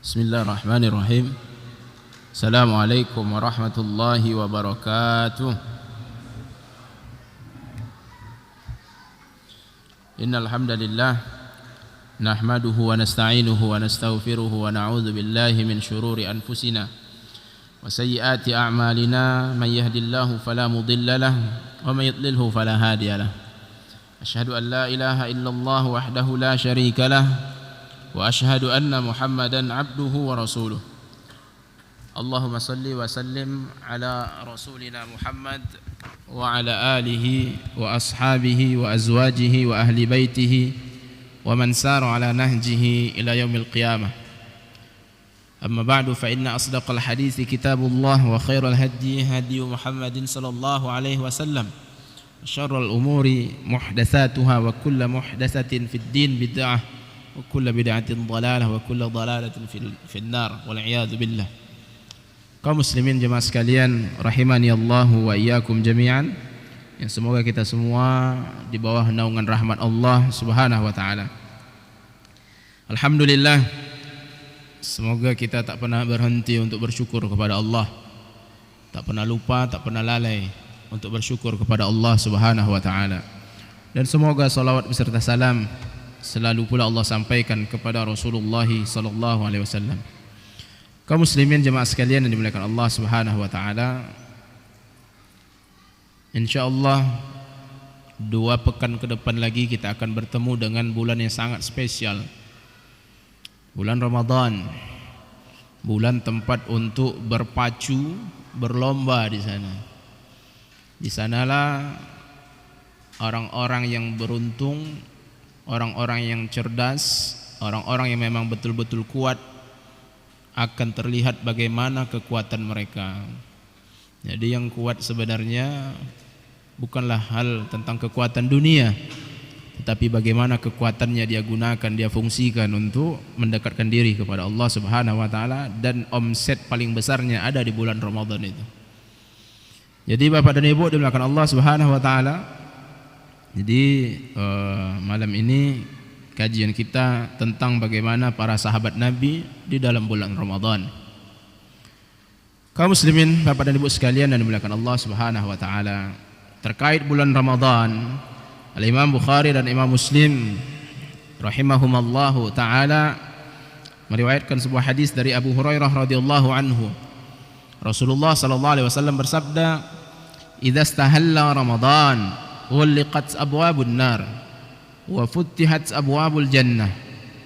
Bismillahirrahmanirrahim. Assalamualaikum warahmatullahi wabarakatuh. Innal hamdalillah nahmaduhu wa nasta'inuhu wa nastaghfiruhu wa na'udzu billahi min shururi anfusina wa sayyiati a'malina. Man yahdihillahu fala mudilla lahu wa man yudlilhu fala hadiya lahu. Asyhadu an la ilaha illallah wahdahu la syarika lahu wa ashhadu anna Muhammadan abduhu wa rasuluh. Allahumma salli wa sallim ala rasulina Muhammad wa ala alihi wa ashabihi wa azwajihi wa ahli baitihi wa man sara ala nahjihi ila yaumil qiyamah. Amma ba'du, fa inna asdaqal hadithi kitabullah wa khairal hadi hadi Muhammadin sallallahu alaihi wasallam. Syarrul umuri muhdatsatuha wa kullu muhdatsatin fid din bid'ah wa kullu bid'atin dhalalah wa kullu dhalalatin fil nar wal iyad billah. Kaum muslimin jemaah sekalian rahimani Allah wa iyyakum jami'an, yang semoga kita semua di bawah naungan rahmat Allah Subhanahu wa taala. Alhamdulillah, semoga kita tak pernah berhenti untuk bersyukur kepada Allah, tak pernah lupa, tak pernah lalai untuk bersyukur kepada Allah Subhanahu wa taala. Dan semoga salawat beserta salam selalu pula Allah sampaikan kepada Rasulullah sallallahu alaihi wasallam. Kaum muslimin jemaah sekalian yang dimuliakan Allah Subhanahu wa taala, insyaallah 2 pekan ke depan lagi kita akan bertemu dengan bulan yang sangat spesial, bulan Ramadan, bulan tempat untuk berpacu, berlomba di sana. Di sanalah orang-orang yang beruntung, orang-orang yang cerdas, orang-orang yang memang betul-betul kuat, akan terlihat bagaimana kekuatan mereka. Jadi yang kuat sebenarnya bukanlah hal tentang kekuatan dunia, tetapi bagaimana kekuatannya dia gunakan, dia fungsikan untuk mendekatkan diri kepada Allah Subhanahu wa taala, dan omset paling besarnya ada di bulan Ramadan itu. Jadi Bapak dan Ibu dimuliakan Allah Subhanahu wa taala, jadi malam ini kajian kita tentang bagaimana para sahabat Nabi di dalam bulan Ramadan. Kaum muslimin, Bapak dan Ibu sekalian yang dimuliakan Allah Subhanahu wa taala, terkait bulan Ramadan, Al-Imam Bukhari dan Imam Muslim rahimahumallahu taala meriwayatkan sebuah hadis dari Abu Hurairah radhiyallahu anhu. Rasulullah sallallahu alaihi wasallam bersabda, "Idza istahalla Ramadan ghulqat abwabun nar wa futtihat abwabul jannah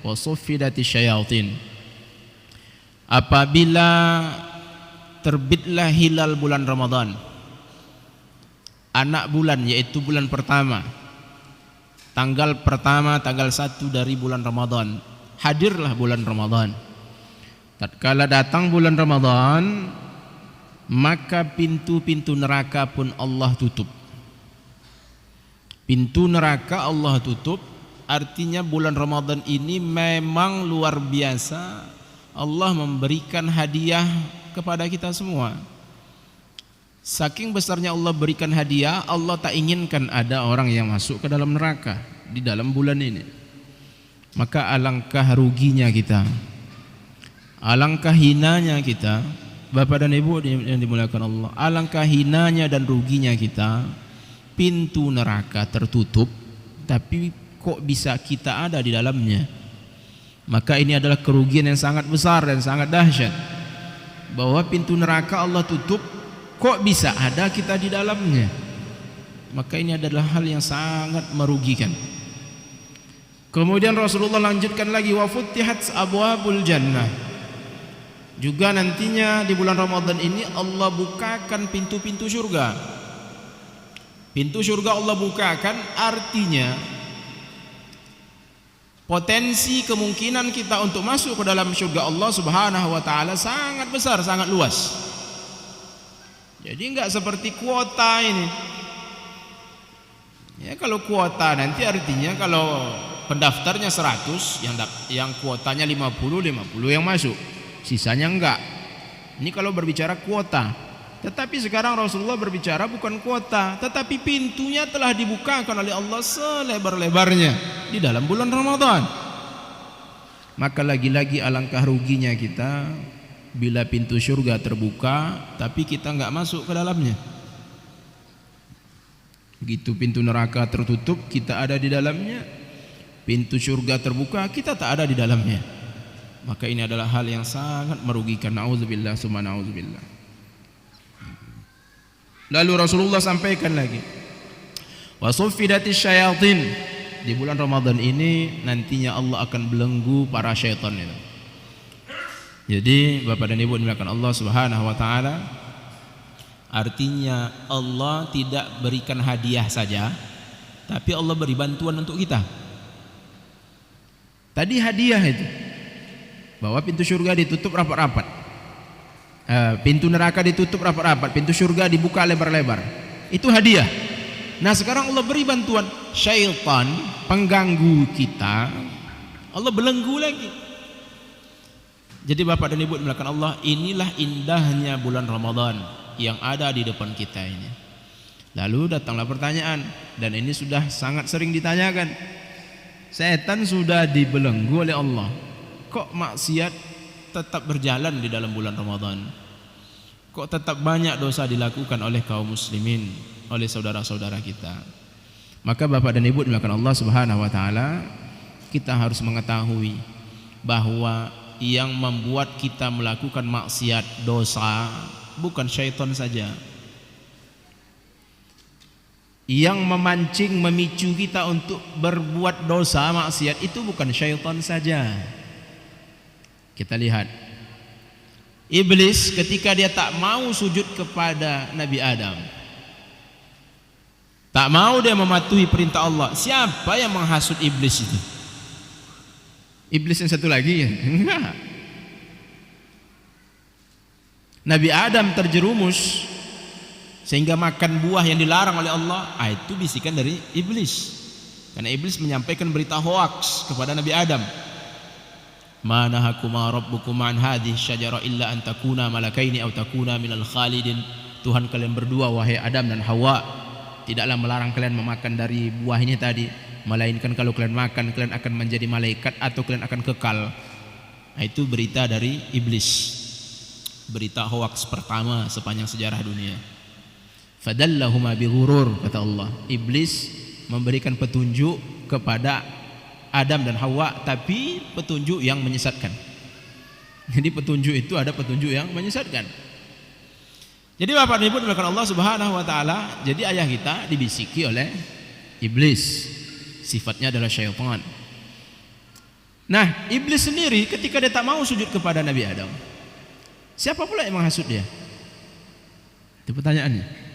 wa suffidatis syayatin." Apabila terbitlah hilal bulan Ramadan, anak bulan, yaitu bulan pertama, tanggal pertama, tanggal 1 dari bulan Ramadan, hadirlah bulan Ramadan. Tatkala datang bulan Ramadan, maka pintu-pintu neraka pun Allah tutup. Pintu neraka Allah tutup, artinya bulan Ramadan ini memang luar biasa. Allah memberikan hadiah kepada kita semua. Saking besarnya Allah berikan hadiah, Allah tak inginkan ada orang yang masuk ke dalam neraka di dalam bulan ini. Maka alangkah ruginya kita, alangkah hinanya kita, Bapak dan Ibu yang dimuliakan Allah, alangkah hinanya dan ruginya kita. Pintu neraka tertutup, tapi kok bisa kita ada di dalamnya? Maka ini adalah kerugian yang sangat besar dan sangat dahsyat, bahwa pintu neraka Allah tutup, kok bisa ada kita di dalamnya? Maka ini adalah hal yang sangat merugikan. Kemudian Rasulullah lanjutkan lagi, wa futtihat abwabul jannah. Juga nantinya di bulan Ramadan ini Allah bukakan pintu-pintu surga. Pintu surga Allah bukakan, artinya potensi kemungkinan kita untuk masuk ke dalam surga Allah Subhanahu wa taala sangat besar, sangat luas. Jadi enggak seperti kuota ini. Ya, kalau kuota nanti artinya kalau pendaftarnya 100, yang kuotanya 50 yang masuk, sisanya enggak. Ini kalau berbicara kuota. Tetapi sekarang Rasulullah berbicara bukan kuota, tetapi pintunya telah dibukakan oleh Allah selebar-lebarnya di dalam bulan Ramadan. Maka lagi-lagi alangkah ruginya kita bila pintu surga terbuka tapi kita enggak masuk ke dalamnya. Begitu pintu neraka tertutup, kita ada di dalamnya. Pintu surga terbuka, kita tak ada di dalamnya. Maka ini adalah hal yang sangat merugikan. Nauzubillah summa nauzubillah. Lalu Rasulullah sampaikan lagi, wa suffidatis syayatin. Di bulan Ramadan ini nantinya Allah akan belenggu para syaitan itu. Jadi Bapak dan Ibu dimuliakan Allah Subhanahu wa taala, artinya Allah tidak berikan hadiah saja, tapi Allah beri bantuan untuk kita. Tadi hadiah itu bahwa pintu surga ditutup rapat-rapat, pintu neraka ditutup rapat-rapat, pintu surga dibuka lebar-lebar. Itu hadiah. Nah sekarang Allah beri bantuan, syaitan pengganggu kita, Allah belenggu lagi. Jadi Bapak dan Ibu dimuliakan Allah, inilah indahnya bulan Ramadan yang ada di depan kita ini. Lalu datanglah pertanyaan, dan ini sudah sangat sering ditanyakan. Setan sudah dibelenggu oleh Allah, kok maksiat tetap berjalan di dalam bulan Ramadan? Kok tetap banyak dosa dilakukan oleh kaum muslimin, oleh saudara-saudara kita? Maka Bapak dan Ibu dimuliakan Allah Subhanahu wa taala, kita harus mengetahui bahwa yang membuat kita melakukan maksiat, dosa, bukan syaitan saja. Yang memancing, memicu kita untuk berbuat dosa, maksiat itu bukan syaitan saja. Kita lihat iblis ketika dia tak mau sujud kepada Nabi Adam, tak mau dia mematuhi perintah Allah. Siapa yang menghasut iblis itu? Iblis yang satu lagi? Enggak. Nabi Adam terjerumus sehingga makan buah yang dilarang oleh Allah. Itu bisikan dari iblis. Karena iblis menyampaikan berita hoaks kepada Nabi Adam. Ma nahakuma rabbukuma an hadhihi syajara illa an takuna malakaini aw takuna minal khalidin. Tuhan kalian berdua wahai Adam dan Hawa tidaklah melarang kalian memakan dari buah ini tadi, melainkan kalau kalian makan kalian akan menjadi malaikat atau kalian akan kekal. Itu berita dari iblis, berita hoaks pertama sepanjang sejarah dunia. Fadallahuma bighurur, kata Allah. Iblis memberikan petunjuk kepada Adam dan Hawa, tapi petunjuk yang menyesatkan. Jadi petunjuk itu ada petunjuk yang menyesatkan. Jadi Bapak dan Ibu dimuliakan Allah Subhanahu wa taala, jadi ayah kita dibisiki oleh iblis. Sifatnya adalah syaitan. Nah, iblis sendiri ketika dia tak mau sujud kepada Nabi Adam, siapa pula yang menghasut dia? Itu pertanyaannya.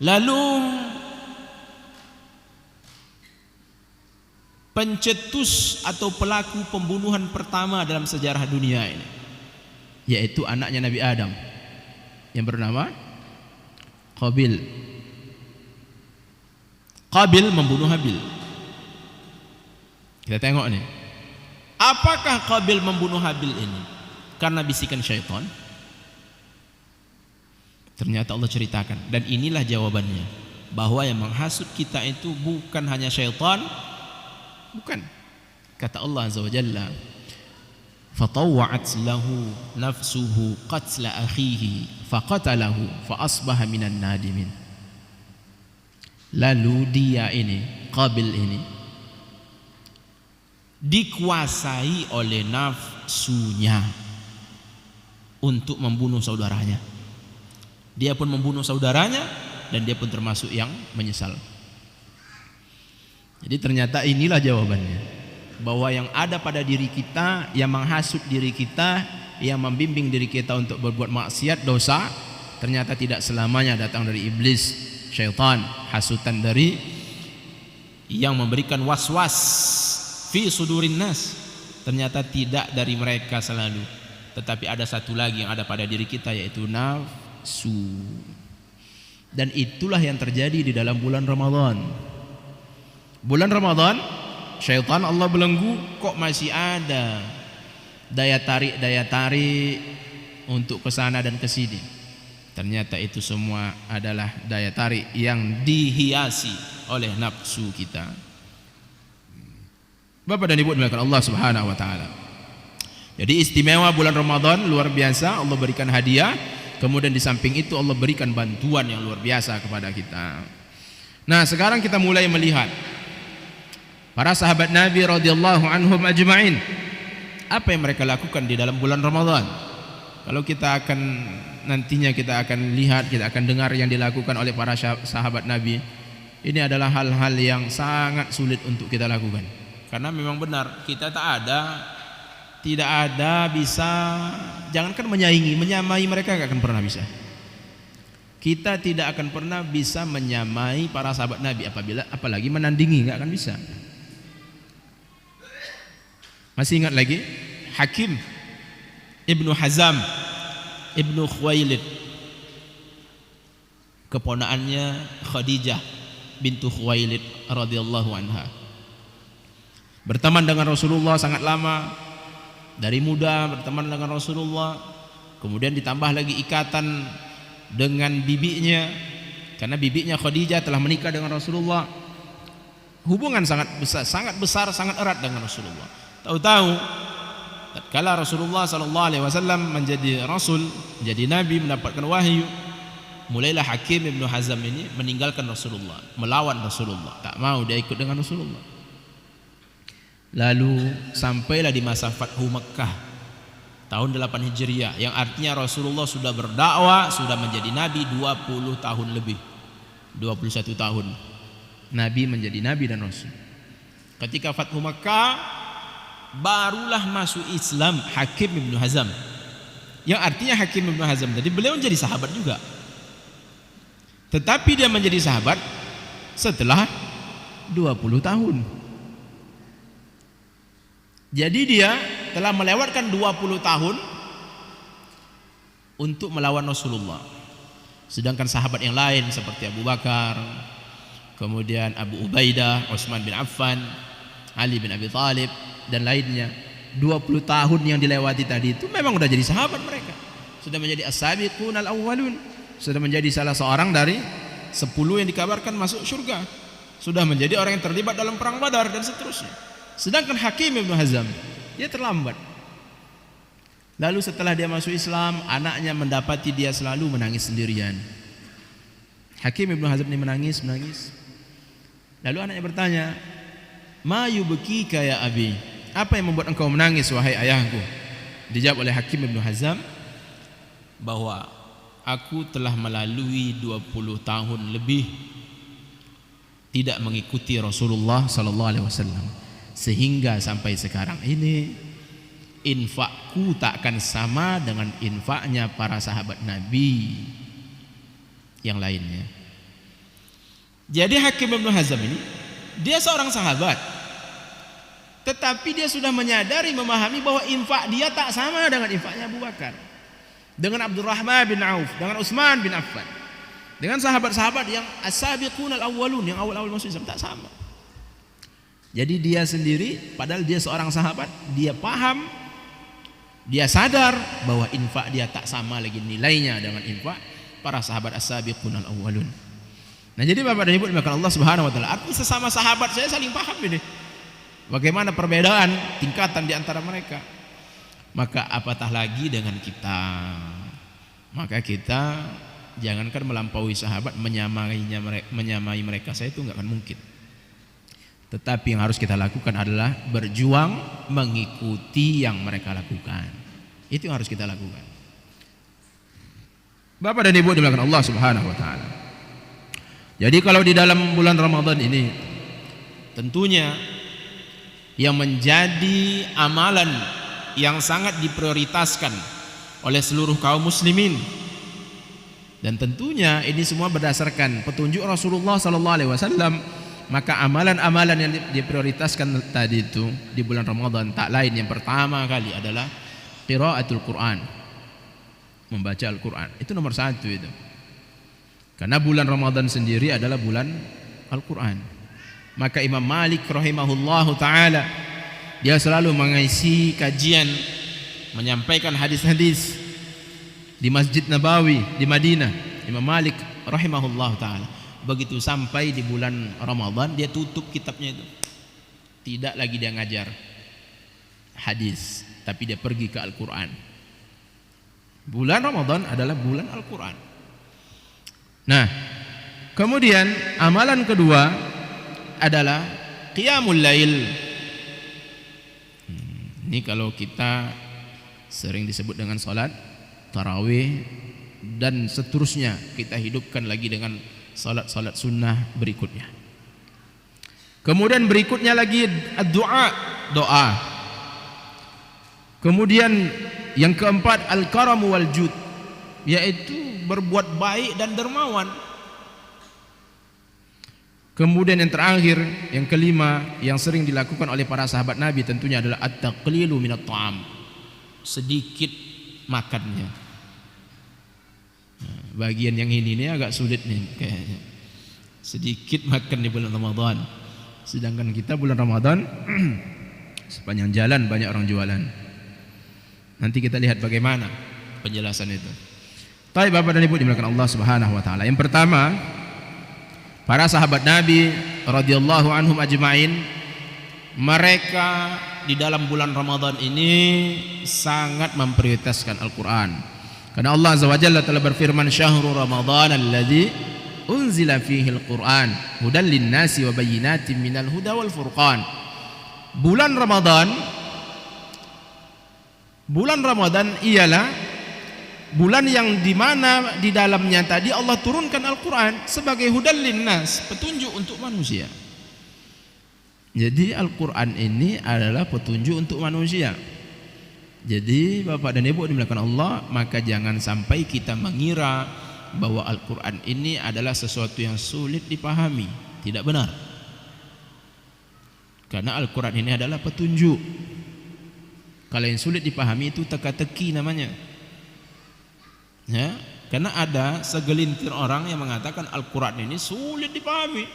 Lalu pencetus atau pelaku pembunuhan pertama dalam sejarah dunia ini, yaitu anaknya Nabi Adam yang bernama Qabil. Qabil membunuh Habil. Kita tengok nih, apakah Qabil membunuh Habil ini karena bisikan syaitan? Ternyata Allah ceritakan, dan inilah jawabannya, bahwa yang menghasut kita itu bukan hanya syaitan, bukan. Kata Allah Azza wa Jalla, fatawwa'at lahu nafsuhu qatla akhihi faqatalahu fa asbaha minan nadimin. Lalu dia ini, Qabil ini, dikuasai oleh nafsunya untuk membunuh saudaranya. Dia pun membunuh saudaranya dan dia pun termasuk yang menyesal. Jadi ternyata inilah jawabannya, bahwa yang ada pada diri kita, yang menghasut diri kita, yang membimbing diri kita untuk berbuat maksiat, dosa, ternyata tidak selamanya datang dari iblis, syaitan. Hasutan dari yang memberikan was-was fi sudurin nas, ternyata tidak dari mereka selalu, tetapi ada satu lagi yang ada pada diri kita, yaitu nafsu. Dan itulah yang terjadi di dalam bulan Ramadan. Bulan Ramadan, syaitan Allah belenggu, kok masih ada daya tarik untuk ke sana dan ke sini. Ternyata itu semua adalah daya tarik yang dihiasi oleh nafsu kita. Bapak dan Ibu dimuliakan Allah Subhanahu wa taala. Jadi istimewa bulan Ramadan luar biasa, Allah berikan hadiah, kemudian di samping itu Allah berikan bantuan yang luar biasa kepada kita. Nah, sekarang kita mulai melihat para sahabat Nabi radhiyallahu anhum ajma'in. Apa yang mereka lakukan di dalam bulan Ramadan? Kalau kita akan nantinya kita akan lihat, kita akan dengar yang dilakukan oleh para sahabat Nabi. Ini adalah hal-hal yang sangat sulit untuk kita lakukan. Karena memang benar kita tidak ada bisa, jangankan menyaingi, menyamai mereka enggak akan pernah bisa. Kita tidak akan pernah bisa menyamai para sahabat Nabi, apalagi menandingi, enggak akan bisa. Masih ingat lagi Hakim Ibnu Hazam Ibnu Khuwailid, keponakannya Khadijah bintu Khuwailid radhiyallahu anha, berteman dengan Rasulullah sangat lama, dari muda berteman dengan Rasulullah, kemudian ditambah lagi ikatan dengan bibinya, karena bibinya Khadijah telah menikah dengan Rasulullah. Hubungan sangat besar, sangat erat dengan Rasulullah. Tahu-tahu tatkala Rasulullah sallallahu alaihi wasallam menjadi rasul, menjadi nabi, mendapatkan wahyu, mulailah Hakim Ibnu Hazam ini meninggalkan Rasulullah, melawan Rasulullah, tak mau dia ikut dengan Rasulullah. Lalu sampailah di masa Fathu Makkah tahun 8 Hijriah, yang artinya Rasulullah sudah berdakwah, sudah menjadi nabi 20 tahun lebih, 21 tahun nabi, menjadi nabi dan rasul. Ketika Fathu Makkah barulah masuk Islam Hakim Ibnu Hazam, yang artinya Hakim Ibnu Hazam tadi beliau menjadi sahabat juga, tetapi dia menjadi sahabat setelah 20 tahun. Jadi dia telah melewatkan 20 tahun untuk melawan Rasulullah. Sedangkan sahabat yang lain seperti Abu Bakar, kemudian Abu Ubaidah, Utsman bin Affan, Ali bin Abi Thalib dan lainnya, 20 tahun yang dilewati tadi itu memang sudah jadi sahabat mereka, sudah menjadi as-sabiqun al-awwalun, sudah menjadi salah seorang dari 10 yang dikabarkan masuk surga, sudah menjadi orang yang terlibat dalam perang Badar dan seterusnya. Sedangkan Hakim Ibnu Hazam dia terlambat. Lalu setelah dia masuk Islam, anaknya mendapati dia selalu menangis sendirian. Hakim Ibnu Hazam ini menangis. Lalu anaknya bertanya, "Ma yubkika ya abi?" Apa yang membuat engkau menangis wahai ayahku? Dijawab oleh Hakim Ibnu Hazam bahwa aku telah melalui 20 tahun lebih tidak mengikuti Rasulullah sallallahu alaihi wasallam, sehingga sampai sekarang ini infakku tak akan sama dengan infaknya para sahabat Nabi yang lainnya. Jadi Hakim Ibnu Hazam ini dia seorang sahabat, tetapi dia sudah menyadari, memahami bahwa infak dia tak sama dengan infaknya Abu Bakar, dengan Abdurrahman bin Auf, dengan Utsman bin Affan, dengan sahabat-sahabat yang as-sabiqun al-awwalun, yang awal-awal masuk Islam, tak sama. Jadi dia sendiri, padahal dia seorang sahabat, dia paham, dia sadar bahwa infak dia tak sama lagi nilainya dengan infak para sahabat as-sabiqun al-awwalun. Nah, jadi Bapak dan Ibu dimuliakan Allah Subhanahu wa taala, artinya sesama sahabat saya saling paham ini. Bagaimana perbedaan tingkatan di antara mereka? Maka apatah lagi dengan kita. Maka kita jangankan melampaui sahabat, menyamai mereka, saya itu enggak akan mungkin. Tetapi yang harus kita lakukan adalah berjuang mengikuti yang mereka lakukan. Itu yang harus kita lakukan. Bapak dan Ibu dimuliakan Allah Subhanahu wa taala. Jadi kalau di dalam bulan Ramadan ini, tentunya yang menjadi amalan yang sangat diprioritaskan oleh seluruh kaum muslimin, dan tentunya ini semua berdasarkan petunjuk Rasulullah sallallahu alaihi wasallam, maka amalan-amalan yang diprioritaskan tadi itu di bulan Ramadan tak lain, yang pertama kali adalah qiraatul Quran, membaca Al-Quran. Itu nomor 1 itu. Karena bulan Ramadan sendiri adalah bulan Al-Quran. Maka Imam Malik rahimahullahu ta'ala dia selalu mengisi kajian, menyampaikan hadis-hadis di Masjid Nabawi di Madinah. Imam Malik rahimahullahu ta'ala begitu sampai di bulan Ramadan dia tutup kitabnya itu, Tidak lagi dia ngajar hadis, tapi dia pergi ke Al-Quran. Bulan Ramadan adalah bulan Al-Quran. Nah, kemudian amalan kedua adalah qiyamul lail. Ini kalau kita sering disebut dengan salat tarawih dan seterusnya, kita hidupkan lagi dengan salat-salat sunnah berikutnya. Kemudian berikutnya lagi doa. Kemudian yang keempat al-karam wal jud, yaitu berbuat baik dan dermawan. Kemudian yang terakhir, yang kelima, yang sering dilakukan oleh para sahabat Nabi tentunya adalah at-taqlilu minat ta'am, sedikit makannya. Nah, bagian yang ini agak sulit nih kayaknya, sedikit makan di bulan Ramadan. Sedangkan kita bulan Ramadan sepanjang jalan banyak orang jualan. Nanti kita lihat bagaimana penjelasan itu. Baik Bapak dan Ibu dimuliakan Allah Subhanahu wa taala. Yang pertama, para sahabat Nabi radhiyallahu anhum ajmain, mereka di dalam bulan Ramadan ini sangat memprioritaskan Al-Quran. Karena Allah Azza wa Jalla telah berfirman, "Syahrul Ramadan alladzi unzila fihi al-Quran hudan lin-nasi wa bayyinatin minal huda wal furqan." Bulan Ramadan ialah bulan yang dimana di dalamnya tadi Allah turunkan Al-Quran sebagai hudan linnas, petunjuk untuk manusia. Jadi Al-Quran ini adalah petunjuk untuk manusia. Jadi Bapak dan Ibu dimuliakan Allah, maka jangan sampai kita mengira bahwa Al-Quran ini adalah sesuatu yang sulit dipahami. Tidak benar. Karena Al-Quran ini adalah petunjuk. Kalau yang sulit dipahami itu teka-teki namanya. Ya, karena ada segelintir orang yang mengatakan Al-Quran ini sulit dipahami.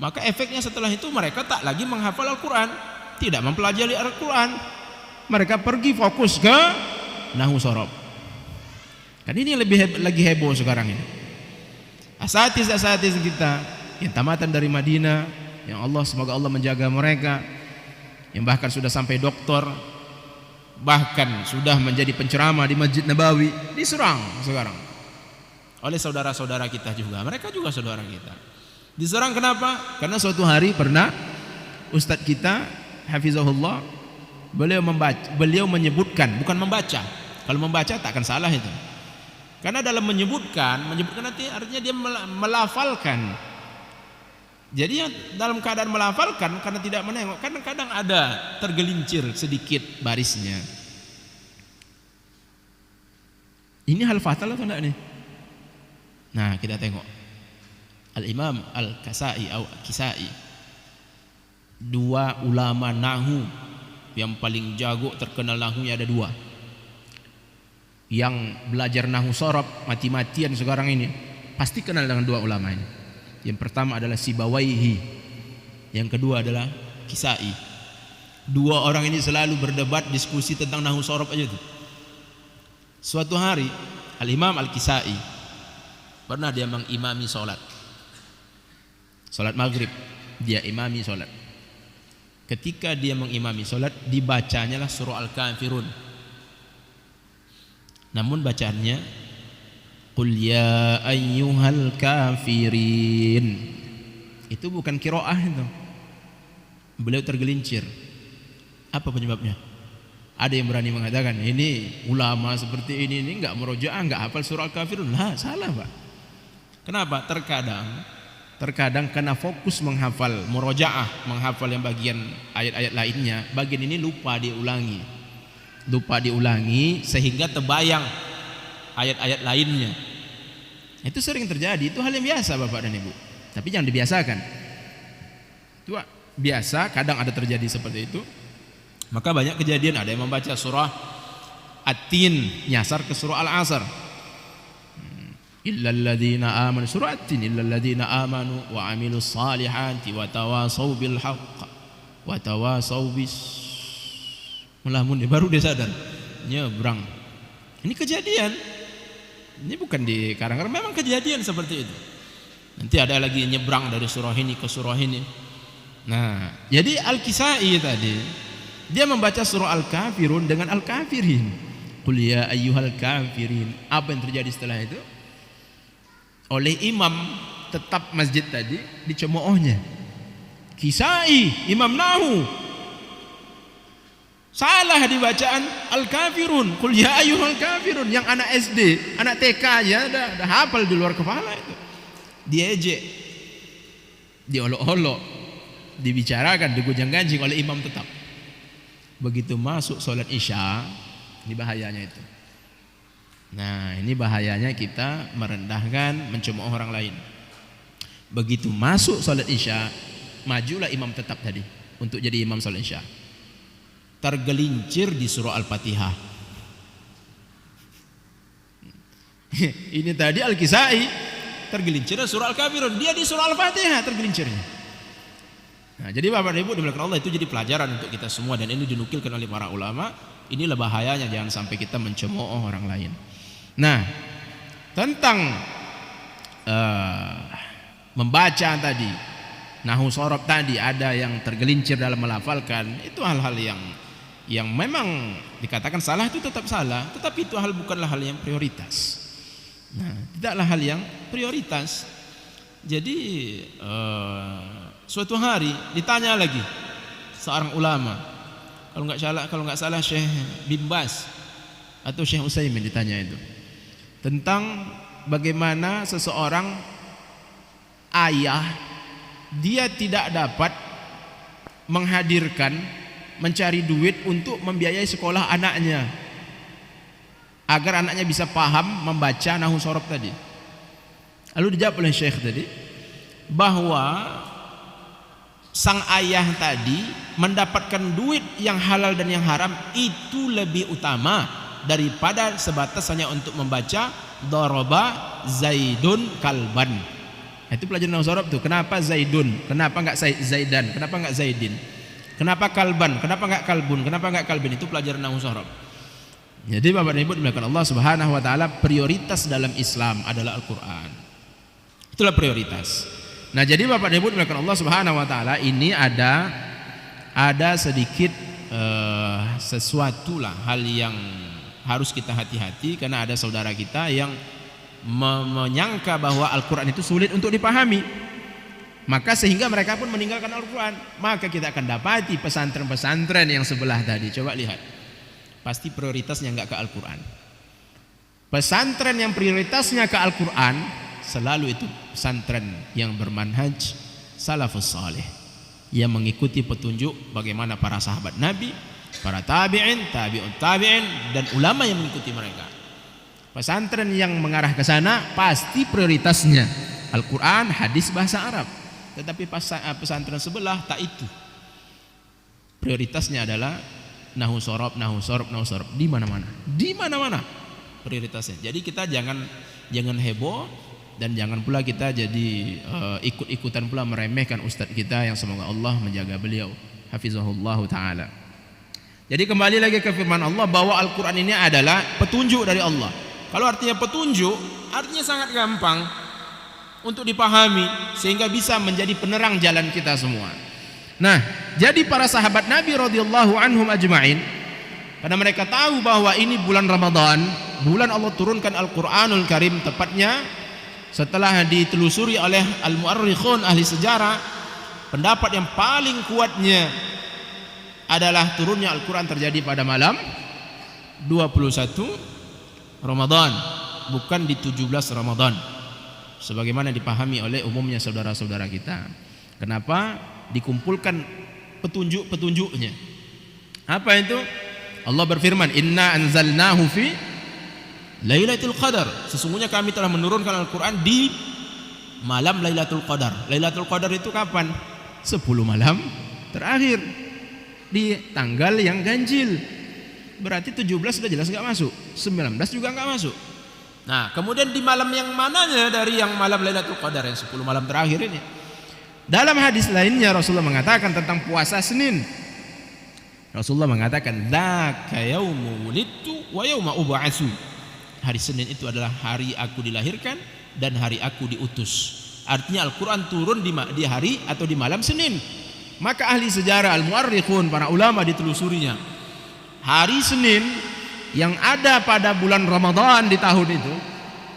Maka efeknya setelah itu mereka tak lagi menghafal Al-Quran, tidak mempelajari Al-Quran. Mereka pergi fokus ke nahwu sorob. Kan ini lagi heboh sekarang ini. Asatiz kita yang tamatan dari Madinah, yang Allah semoga Allah menjaga mereka, yang bahkan sudah sampai doktor, bahkan sudah menjadi penceramah di Masjid Nabawi, diserang sekarang oleh saudara-saudara kita juga. Mereka juga saudara kita. Diserang kenapa? Karena suatu hari pernah ustadz kita hafizahullah, beliau menyebutkan, bukan membaca. Kalau membaca tak akan salah itu. Karena dalam menyebutkan nanti artinya dia melafalkan. Jadi yang dalam keadaan melafalkan karena tidak menengok, kadang-kadang ada tergelincir sedikit barisnya. Ini hal fatal atau enggak nih? Nah, kita tengok. Al-Imam Al-Kasai atau Kisai, dua ulama nahwu yang paling jago, terkenal nahwunya ada dua. Yang belajar nahwu sorob mati-matian sekarang ini pasti kenal dengan dua ulama ini. Yang pertama adalah Sibawaihi, yang kedua adalah Kisai. Dua orang ini selalu berdebat, diskusi tentang nahwu sorob aja tuh. Suatu hari Al-Imam Al-Kisai pernah dia mengimami solat maghrib, dia imami solat. Ketika dia mengimami solat, dibacanyalah surah Al-Kafirun. Namun bacaannya Qul ya ayyuhal kafirin. Itu bukan qiraah itu. Beliau tergelincir. Apa penyebabnya? Ada yang berani mengatakan ini ulama seperti ini enggak murojaah, enggak hafal surah Al-Kafirun. Lah, salah, Pak. Kenapa? Terkadang karena fokus menghafal murojaah, menghafal yang bagian ayat-ayat lainnya, bagian ini lupa diulangi sehingga terbayang ayat-ayat lainnya. Itu sering terjadi, itu hal yang biasa Bapak dan Ibu. Tapi jangan dibiasakan. Itu biasa, kadang ada terjadi seperti itu. Maka banyak kejadian, ada yang membaca surah At-Tin nyasar ke surah Al-Asr. Illal ladzina amanu, surah At-Tin, illal ladzina amanu wa amilus salihati wa tawasau bil haqq wa tawasau bis. Melamun, baru dia sadar, nyebrang. Ini kejadian. Ini bukan di karang-karang, memang kejadian seperti itu. Nanti ada lagi nyebrang dari surah ini ke surah ini. Nah, jadi Al-Kisai tadi dia membaca surah Al-Kafirun dengan Al-Kafirin. Qul ya ayyuhal kafirin. Apa yang terjadi setelah itu? Oleh imam tetap masjid tadi dicemoohnya. Kisai, imam nahu, salah di bacaan Al-Kafirun. Qul ya ayyuhal kafirun. Yang anak SD, anak TK aja dah hafal di luar kepala itu. Diejek, diolok-olok, dibicarakan, digojang-ganjing oleh imam tetap. Begitu masuk sholat isya, ini bahayanya itu. Nah, ini bahayanya kita merendahkan, mencemooh orang lain. Begitu masuk sholat isya, majulah imam tetap tadi untuk jadi imam sholat isya. Tergelincir di surah Al-Fatihah. Ini tadi Al-Kisai tergelincir di surah Al-Kafirun, dia di surah Al-Fatihah tergelincirnya. Nah, jadi Bapak dan Ibu dimuliakan Allah, itu jadi pelajaran untuk kita semua, dan ini dinukilkan oleh para ulama. Inilah bahayanya, jangan sampai kita mencemooh orang lain. Nah, tentang membaca tadi, nahu sorob tadi, ada yang tergelincir dalam melafalkan, itu hal-hal yang memang dikatakan salah, itu tetap salah, tetapi itu bukanlah hal yang prioritas. Nah, tidaklah hal yang prioritas. Jadi suatu hari ditanya lagi seorang ulama, kalau nggak salah Syekh bin Baz atau Syekh Utsaimin, ditanya itu tentang bagaimana seseorang ayah dia tidak dapat menghadirkan, mencari duit untuk membiayai sekolah anaknya agar anaknya bisa paham membaca nahu sorob tadi. Lalu dijawab oleh Syekh tadi bahwa sang ayah tadi mendapatkan duit yang halal dan yang haram itu lebih utama daripada sebatas hanya untuk membaca daraba zaidun kalban. Itu pelajaran nahu sorob tuh. Kenapa zaidun? Kenapa enggak zaidan? Kenapa enggak zaidin? Kenapa kalban? Kenapa enggak kalbun? Kenapa enggak kalbin? Itu pelajaran nahu sorob. Jadi Bapak dan Ibu dimuliakan Allah Subhanahu wa taala, prioritas dalam Islam adalah Al-Qur'an. Itulah prioritas. Nah, jadi Bapak dan Ibu dimuliakan Allah Subhanahu wa taala, ini ada sedikit sesuatu lah hal yang harus kita hati-hati, karena ada saudara kita yang menyangka bahwa Al-Qur'an itu sulit untuk dipahami. Maka sehingga mereka pun meninggalkan Al-Qur'an. Maka kita akan dapati pesantren-pesantren yang sebelah tadi. Coba lihat. Pasti prioritasnya enggak ke Al-Qur'an. Pesantren yang prioritasnya ke Al-Qur'an selalu itu pesantren yang bermanhaj salafus salih, yang mengikuti petunjuk bagaimana para sahabat Nabi, para tabi'in, tabi'un tabi'in, dan ulama yang mengikuti mereka. Pesantren yang mengarah ke sana pasti prioritasnya Al-Qur'an, hadis, bahasa Arab. Tetapi pesantren sebelah tak itu. Prioritasnya adalah nahu sorob di mana-mana. Di mana-mana prioritasnya. Jadi kita jangan heboh, dan jangan pula kita jadi ikut-ikutan pula meremehkan ustadz kita yang semoga Allah menjaga beliau, hafizahullah taala. Jadi kembali lagi ke firman Allah bahwa Al-Qur'an ini adalah petunjuk dari Allah. Kalau artinya petunjuk, artinya sangat gampang untuk dipahami sehingga bisa menjadi penerang jalan kita semua. Nah, jadi para sahabat Nabi radhiyallahu anhum ajma'in, karena mereka tahu bahwa ini bulan Ramadan, bulan Allah turunkan Al-Qur'anul Karim, tepatnya setelah ditelusuri oleh al-mu'arrikhun, ahli sejarah, pendapat yang paling kuatnya adalah turunnya Al-Quran terjadi pada malam 21 Ramadan, bukan di 17 Ramadan sebagaimana dipahami oleh umumnya saudara-saudara kita. Kenapa dikumpulkan petunjuk-petunjuknya? Apa itu? Allah berfirman, inna anzalnahu fi Lailatul Qadar. Sesungguhnya kami telah menurunkan Al-Quran di malam Lailatul Qadar. Lailatul Qadar itu kapan? 10 malam terakhir di tanggal yang ganjil. Berarti 17 sudah jelas enggak masuk, 19 juga enggak masuk. Nah, kemudian di malam yang mananya dari yang malam Lailatul Qadar yang 10 malam terakhir ini? Dalam hadis lainnya Rasulullah mengatakan tentang puasa Senin. Rasulullah mengatakan, "Dzaka yaumu wulidtu wa yauma ub'atsu." Hari Senin itu adalah hari aku dilahirkan dan hari aku diutus. Artinya Al-Quran turun di hari atau di malam Senin. Maka ahli sejarah al-mu'arrikhun, para ulama ditelusurinya. Hari Senin yang ada pada bulan Ramadan di tahun itu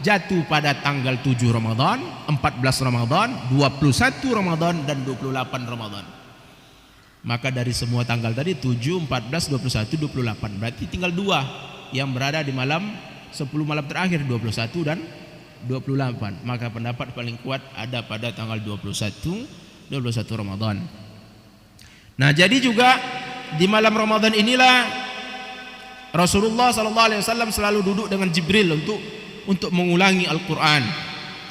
jatuh pada tanggal 7 Ramadan, 14 Ramadan, 21 Ramadan dan 28 Ramadan. Maka dari semua tanggal tadi 7, 14, 21, 28, berarti tinggal 2 yang berada di malam 10 malam terakhir, 21 dan 28. Maka pendapat paling kuat ada pada tanggal 21 Ramadan. Nah, jadi juga di malam Ramadan inilah Rasulullah SAW selalu duduk dengan Jibril untuk mengulangi Al-Quran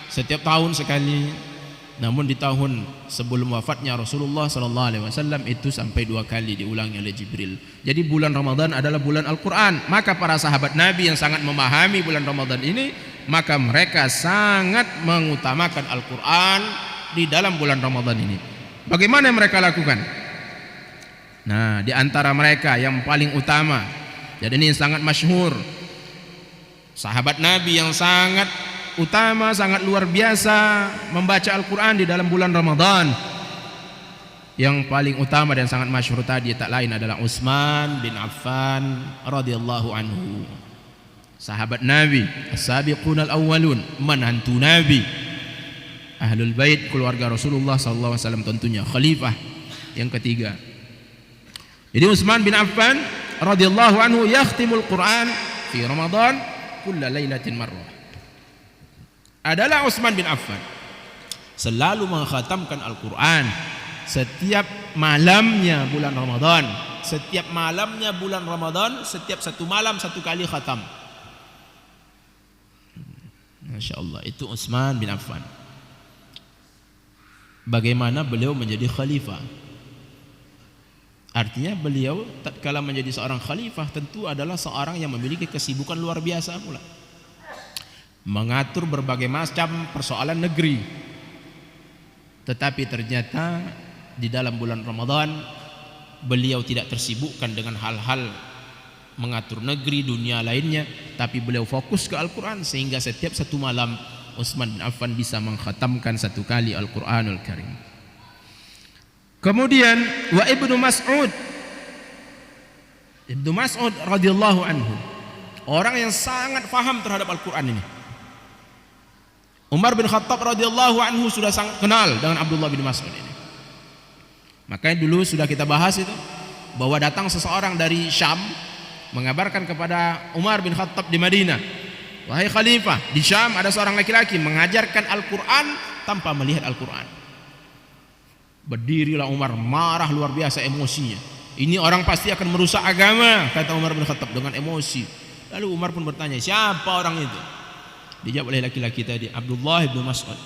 setiap tahun sekali. Namun di tahun sebelum wafatnya Rasulullah SAW itu sampai 2 kali diulangi oleh Jibril. Jadi bulan Ramadan adalah bulan Al-Quran. Maka para sahabat Nabi yang sangat memahami bulan Ramadan ini, maka mereka sangat mengutamakan Al-Quran di dalam bulan Ramadan ini. Bagaimana yang mereka lakukan? Nah, di antara mereka yang paling utama, dan ini sangat masyhur, sahabat Nabi yang sangat utama, sangat luar biasa membaca Al-Quran di dalam bulan Ramadan. Yang paling utama dan sangat masyhur tadi tak lain adalah Utsman bin Affan radhiyallahu anhu. Sahabat Nabi, as-sabiqun al-awwalun, menantu Nabi, ahlul bait keluarga Rasulullah sallallahu alaihi wasallam, tentunya khalifah yang ketiga. Jadi Utsman bin Affan radhiyallahu anhu yakhtimul Quran fi Ramadan kulla lailatin marrah. Adalah Utsman bin Affan selalu mengkhatamkan Al-Quran setiap malamnya bulan Ramadan. Setiap malamnya bulan Ramadan, setiap satu malam satu kali khatam. Masya Allah, itu Utsman bin Affan. Bagaimana beliau menjadi khalifah? Artinya beliau tatkala menjadi seorang khalifah tentu adalah seorang yang memiliki kesibukan luar biasa pula, mengatur berbagai macam persoalan negeri. Tetapi ternyata di dalam bulan Ramadan beliau tidak tersibukkan dengan hal-hal mengatur negeri dunia lainnya, tapi beliau fokus ke Al-Quran, sehingga setiap satu malam Utsman bin Affan bisa mengkhatamkan satu kali Al-Quranul Karim. Kemudian wa Ibnu Mas'ud radhiyallahu anhu, orang yang sangat faham terhadap Al-Quran ini. Umar bin Khattab radhiyallahu anhu sudah sangat kenal dengan Abdullah bin Mas'ud ini. Makanya dulu sudah kita bahas itu, bahwa datang seseorang dari Syam mengabarkan kepada Umar bin Khattab di Madinah, wahai khalifah, di Syam ada seorang laki-laki mengajarkan Al-Quran tanpa melihat Al-Quran. Berdirilah Umar, marah luar biasa emosinya. Ini orang pasti akan merusak agama, kata Umar bin Khattab dengan emosi. Lalu Umar pun bertanya, siapa orang itu? Dijawab oleh laki-laki tadi, Abdullah bin Mas'ud.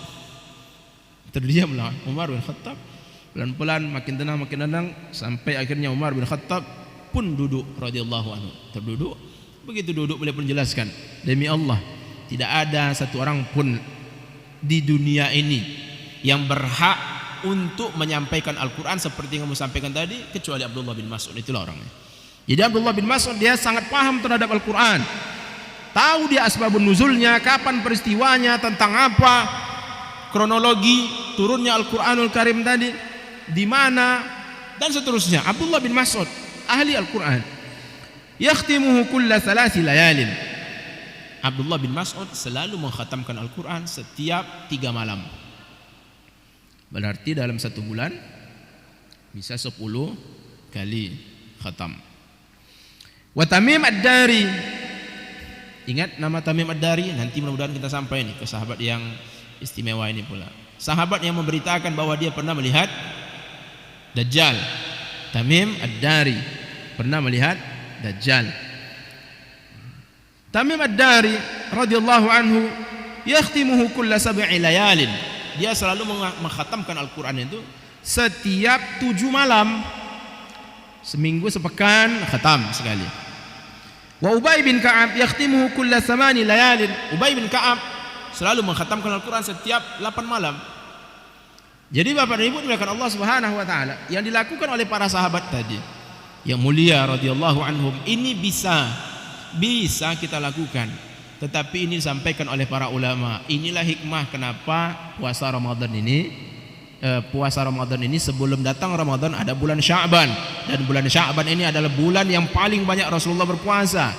Terdiamlah Umar bin Khattab. Pelan-pelan makin tenang sampai akhirnya Umar bin Khattab pun duduk radhiyallahu anhu. Terduduk. Begitu duduk beliau pun jelaskan, demi Allah, tidak ada satu orang pun di dunia ini yang berhak untuk menyampaikan Al-Quran seperti yang kamu sampaikan tadi, kecuali Abdullah bin Mas'ud. Itulah orangnya. Jadi Abdullah bin Mas'ud dia sangat paham terhadap Al-Quran, tahu dia asbabun nuzulnya, kapan peristiwanya, tentang apa, kronologi turunnya Al-Quranul Karim tadi, di mana, dan seterusnya. Abdullah bin Mas'ud ahli Al-Quran. Yakhtimuhu kulla thalathi layalin. Abdullah bin Mas'ud selalu mengkhatamkan Al-Quran setiap 3 malam. Berarti dalam 1 bulan bisa 10 kali khatam. Wa Tamim Ad-Dari, ingat nama Tamim Ad-Dari? Nanti mudah-mudahan kita sampai nih ke sahabat yang istimewa ini pula. Sahabat yang memberitakan bahwa dia pernah melihat Dajjal. Tamim Ad-Dari pernah melihat Dajjal. Tamim Ad-Dari radhiyallahu anhu yakhtimuhu kulla 7 layalin. Dia selalu mengkhatamkan Al-Quran itu setiap 7 malam. Seminggu sepekan khatam sekali. Wa Ubay bin Ka'ab yakhtimuhu kulla 8 layalin. Ubay bin Ka'ab selalu mengkhatamkan Al-Quran setiap 8 malam. Jadi Bapak dan Ibu dimuliakan Allah Subhanahu wa taala, yang dilakukan oleh para sahabat tadi yang mulia radhiyallahu anhum ini bisa kita lakukan. Tetapi ini disampaikan oleh para ulama. Inilah hikmah kenapa puasa Ramadan ini puasa Ramadan ini sebelum datang Ramadan ada bulan Sya'ban, dan bulan Sya'ban ini adalah bulan yang paling banyak Rasulullah berpuasa,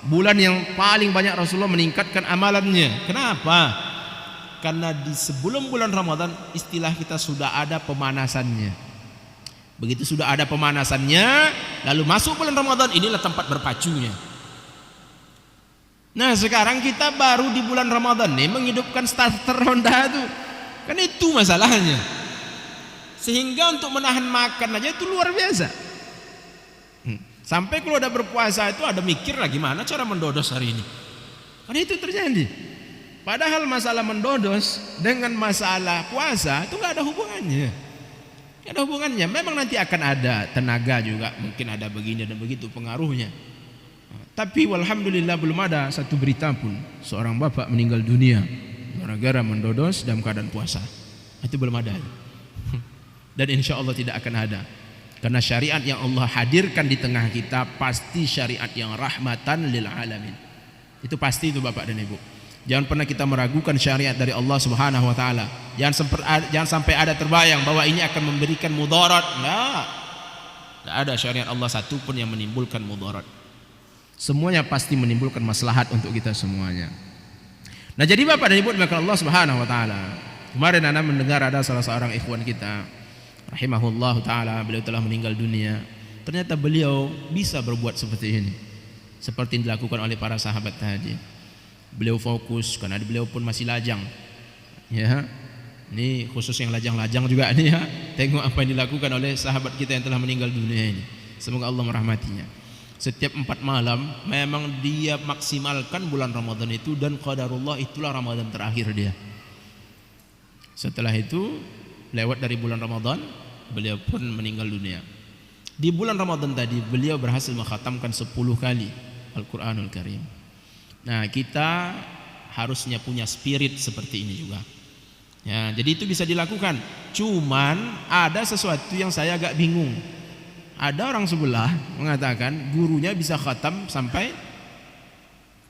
bulan yang paling banyak Rasulullah meningkatkan amalannya. Kenapa? Karena di sebelum bulan Ramadan istilah kita sudah ada pemanasannya. Begitu sudah ada pemanasannya, lalu masuk bulan Ramadan, inilah tempat berpacunya. Nah sekarang kita baru di bulan Ramadan nih menghidupkan starter Honda itu, kan itu masalahnya. Sehingga untuk menahan makan aja itu luar biasa. Sampai kalau udah berpuasa itu ada mikir lah gimana cara mendodos hari ini. Kan itu terjadi. Padahal masalah mendodos dengan masalah puasa itu nggak ada hubungannya. Nggak ada hubungannya. Memang nanti akan ada tenaga juga, mungkin ada begini dan begitu pengaruhnya. Tapi walhamdulillah belum ada satu berita pun seorang bapak meninggal dunia gara-gara mendodos dalam keadaan puasa. Itu belum ada. Dan insya Allah tidak akan ada. Karena syariat yang Allah hadirkan di tengah kita pasti syariat yang rahmatan lil alamin. Itu pasti itu Bapak dan Ibu. Jangan pernah kita meragukan syariat dari Allah Subhanahu wa taala. Jangan sampai ada terbayang bahwa ini akan memberikan mudarat. Tidak ada syariat Allah satu pun yang menimbulkan mudarat. Semuanya pasti menimbulkan maslahat untuk kita semuanya. Nah jadi Bapak dan Ibu dimakan Allah Subhanahu wa taala. Kemarin Anda mendengar ada salah seorang ikhwan kita, rahimahullah taala, beliau telah meninggal dunia. Ternyata beliau bisa berbuat seperti ini, seperti yang dilakukan oleh para sahabat tadi. Beliau fokus karena beliau pun masih lajang. Ya. Ini khusus yang lajang-lajang juga nih ya. Tengok apa yang dilakukan oleh sahabat kita yang telah meninggal dunia ini. Semoga Allah merahmatinya. Setiap 4 malam memang dia maksimalkan bulan Ramadan itu, dan qadarullah itulah Ramadan terakhir dia. Setelah itu lewat dari bulan Ramadan beliau pun meninggal dunia. Di bulan Ramadan tadi beliau berhasil mengkhatamkan 10 kali Al-Quranul Karim. Nah kita harusnya punya spirit seperti ini juga ya, jadi itu bisa dilakukan. Cuman ada sesuatu yang saya agak bingung. Ada orang sebelah mengatakan gurunya bisa khatam sampai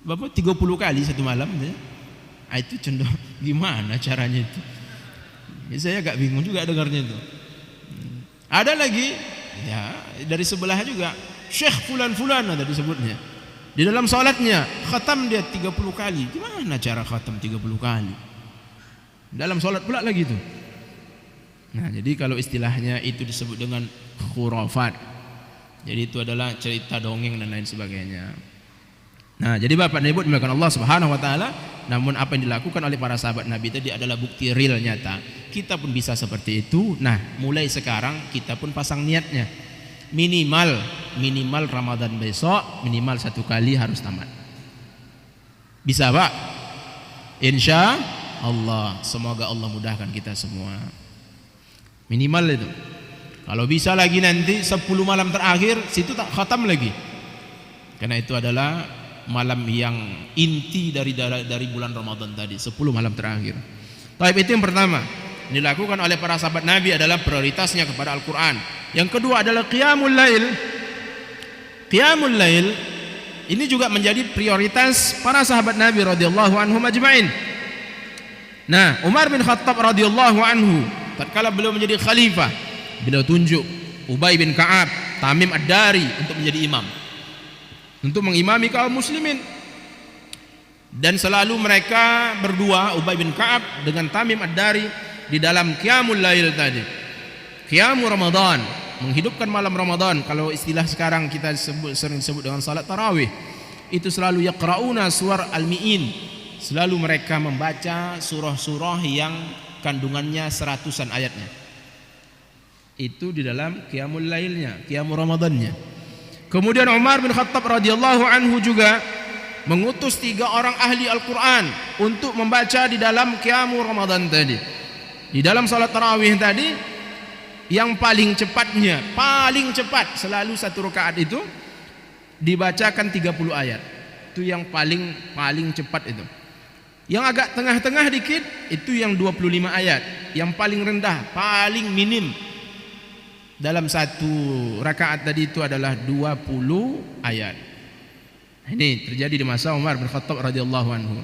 berapa 30 kali satu malam ya. Itu cenderung gimana caranya itu ya, saya agak bingung juga dengarnya itu. Ada lagi ya dari sebelah juga, Syekh fulan-fulan ada disebutnya, di dalam salatnya khatam dia 30 kali. Gimana cara khatam 30 kali dalam salat pula lagi itu? Nah jadi kalau istilahnya itu disebut dengan khurafat. Jadi itu adalah cerita dongeng dan lain sebagainya. Nah jadi Bapak dan Ibu dimuliakan Allah Subhanahu wa taala, namun apa yang dilakukan oleh para sahabat Nabi tadi adalah bukti real nyata. Kita pun bisa seperti itu. Nah mulai sekarang kita pun pasang niatnya, minimal Ramadan besok minimal 1 kali harus tamat. Bisa Pak? Insya Allah. Semoga Allah mudahkan kita semua. Minimal itu. Kalau bisa lagi nanti 10 malam terakhir situ tak khatam lagi. Karena itu adalah malam yang inti dari bulan Ramadan tadi, 10 malam terakhir. Tapi itu yang pertama dilakukan oleh para sahabat Nabi adalah prioritasnya kepada Al-Quran. Yang kedua adalah qiyamul lail. Qiyamul lail ini juga menjadi prioritas para sahabat Nabi radhiyallahu anhum ajma'in. Nah, Umar bin Khattab radhiyallahu anhu tatkala beliau menjadi khalifah, beliau tunjuk Ubay bin Ka'ab, Tamim Ad-Dari untuk menjadi imam, untuk mengimami kaum muslimin. Dan selalu mereka berdua, Ubay bin Ka'ab dengan Tamim Ad-Dari, di dalam qiyamul lail tadi, qiyamul Ramadan, menghidupkan malam Ramadan. Kalau istilah sekarang kita sering disebut dengan salat tarawih. Itu selalu yaqra'una surah Al-Mi'in, selalu mereka membaca surah-surah yang kandungannya 100-an ayatnya. Itu di dalam qiyamul lailnya, qiyamul Ramadannya. Kemudian Umar bin Khattab radhiyallahu anhu juga mengutus 3 orang ahli Al-Quran untuk membaca di dalam qiyamul Ramadan tadi. Di dalam salat tarawih tadi, yang paling cepatnya, paling cepat selalu 1 rakaat itu dibacakan 30 ayat. Itu yang paling cepat itu. Yang agak tengah-tengah dikit itu yang 25 ayat. Yang paling rendah, paling minim dalam 1 rakaat tadi itu adalah 20 ayat. Ini terjadi di masa Umar bin Khattab radhiyallahu anhu.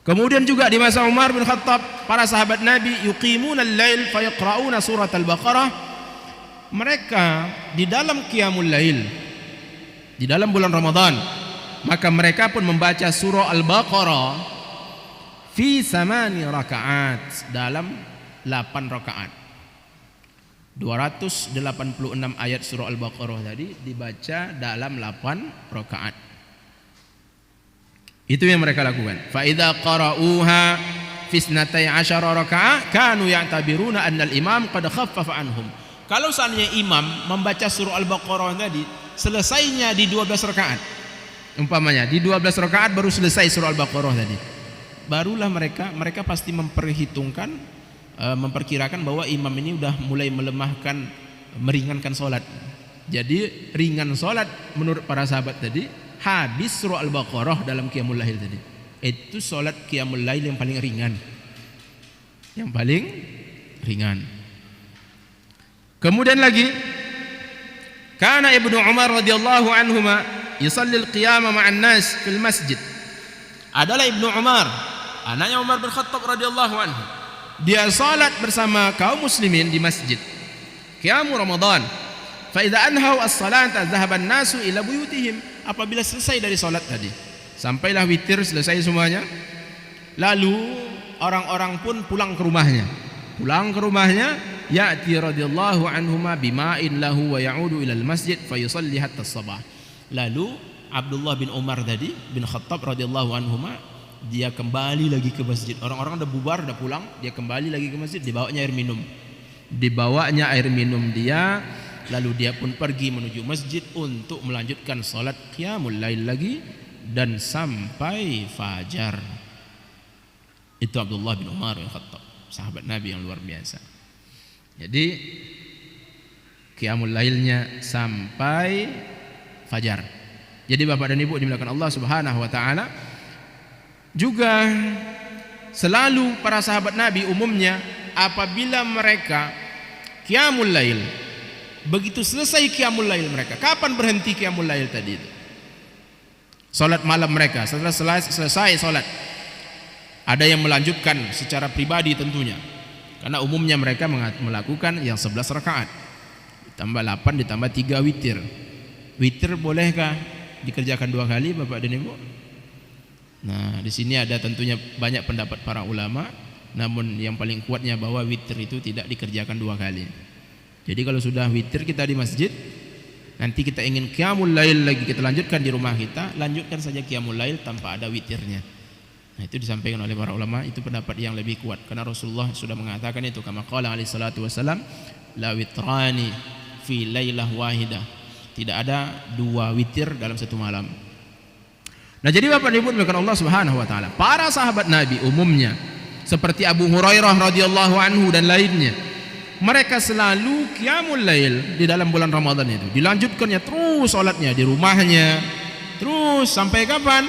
Kemudian juga di masa Umar bin Khattab, para sahabat Nabi yuqimuna al-lail fayaqra'una surat al-Baqarah. Mereka di dalam qiyamul lail, di dalam bulan Ramadan, maka mereka pun membaca surah Al-Baqarah fi 8 rakaat, dalam 8 rakaat. 286 ayat surah Al-Baqarah tadi dibaca dalam 8 rakaat. Itu yang mereka lakukan. Fa idza qara'uha fi 12 raka'ah kanu ya'tabiruna anna al-imam qad khaffafa anhum. Kalau seandainya imam membaca surah Al-Baqarah tadi selesainya di 12 rakaat, umpamanya di 12 rakaat baru selesai surah Al-Baqarah tadi, barulah mereka pasti memperhitungkan, memperkirakan bahwa imam ini udah mulai melemahkan, meringankan solat. Jadi ringan solat menurut para sahabat tadi habis surah Al-Baqarah dalam qiyamul lail tadi. Itu solat qiyamul lail yang paling ringan, yang paling ringan. Kemudian lagi, kana Ibnu Umar radhiyallahu anhuma yusalli al-qiyama ma'an nas fil masjid. Adalah Ibnu Umar, anaknya Umar bin Khattab radhiyallahu anhu, dia salat bersama kaum muslimin di masjid qiyamul Ramadan. Fa idza anhau as-salata dhahaba an-nasu ila buyutihim. Apabila selesai dari salat tadi, sampailah witir, selesai semuanya, lalu orang-orang pun pulang ke rumahnya. Pulang ke rumahnya, ya'ti radhiyallahu anhuma bima'in lahu wa ya'udu ila al-masjid fa yusalli hatta as-sabah. Lalu Abdullah bin Umar tadi bin Khattab radhiyallahu anhuma, dia kembali lagi ke masjid. Orang-orang udah bubar, udah pulang, dia kembali lagi ke masjid, dibawanya air minum. Dibawanya air minum dia, lalu dia pun pergi menuju masjid untuk melanjutkan salat qiyamul lail lagi dan sampai fajar. Itu Abdullah bin Umar bin Khattab, sahabat Nabi yang luar biasa. Jadi qiyamul lailnya sampai fajar. Jadi Bapak dan Ibu dimuliakan Allah Subhanahu wa taala, juga selalu para sahabat Nabi umumnya apabila mereka qiyamul lail, begitu selesai qiyamul lail mereka, kapan berhenti qiyamul lail tadi itu? Salat malam mereka, setelah selesai salat, ada yang melanjutkan secara pribadi tentunya, karena umumnya mereka melakukan yang 11 rakaat ditambah 8 ditambah 3 witir. Witir bolehkah dikerjakan 2 kali Bapak dan Ibu? Nah, di sini ada tentunya banyak pendapat para ulama, namun yang paling kuatnya bahwa witir itu tidak dikerjakan 2 kali. Jadi kalau sudah witir kita di masjid, nanti kita ingin qiyamul lail lagi, kita lanjutkan di rumah kita, lanjutkan saja qiyamul lail tanpa ada witirnya. Nah, itu disampaikan oleh para ulama, itu pendapat yang lebih kuat karena Rasulullah sudah mengatakan itu, kama qala alaihi salatu wasalam, la witrani fi lailah wahidah. Tidak ada 2 witir dalam satu malam. Nah, jadi Bapak Ibu dimuliakan Allah Subhanahu wa taala, para sahabat Nabi umumnya seperti Abu Hurairah radhiyallahu anhu dan lainnya, mereka selalu qiyamul lail di dalam bulan Ramadan itu. Dilanjutkannya terus salatnya di rumahnya, terus sampai kapan?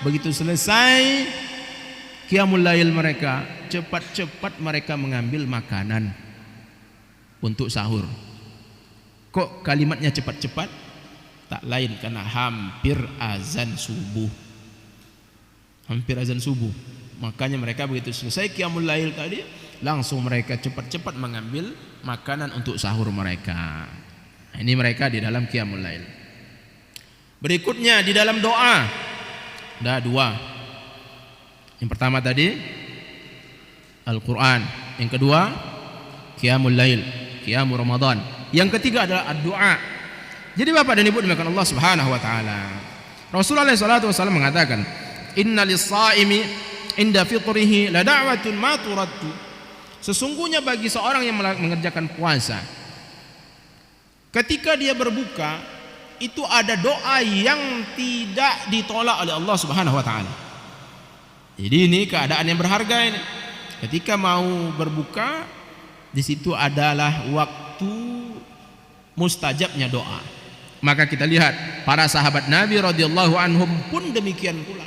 Begitu selesai qiyamul lail mereka, cepat-cepat mereka mengambil makanan untuk sahur. Kok kalimatnya cepat-cepat? Tak lain karena hampir azan subuh. Hampir azan subuh. Makanya mereka begitu selesai qiyamul lail tadi, langsung mereka cepat-cepat mengambil makanan untuk sahur mereka. Ini mereka di dalam qiyamul lail. Berikutnya di dalam doa, ada 2. Yang pertama tadi Al-Quran, yang kedua qiyamul lail, qiyamul Ramadan. Yang ketiga adalah doa. Jadi Bapak dan Ibu dimuliakan Allah Subhanahu wa taala, Rasulullah sallallahu alaihi wasallam mengatakan, "Inna lis-shaimi inda fitrihi la da'watun ma turaddu." Sesungguhnya bagi seorang yang mengerjakan puasa, ketika dia berbuka, itu ada doa yang tidak ditolak oleh Allah Subhanahu wa taala. Jadi ini keadaan yang berharga ini. Ketika mau berbuka, di situ adalah waktu mustajabnya doa. Maka kita lihat para sahabat Nabi radhiyallahu anhum pun demikian pula.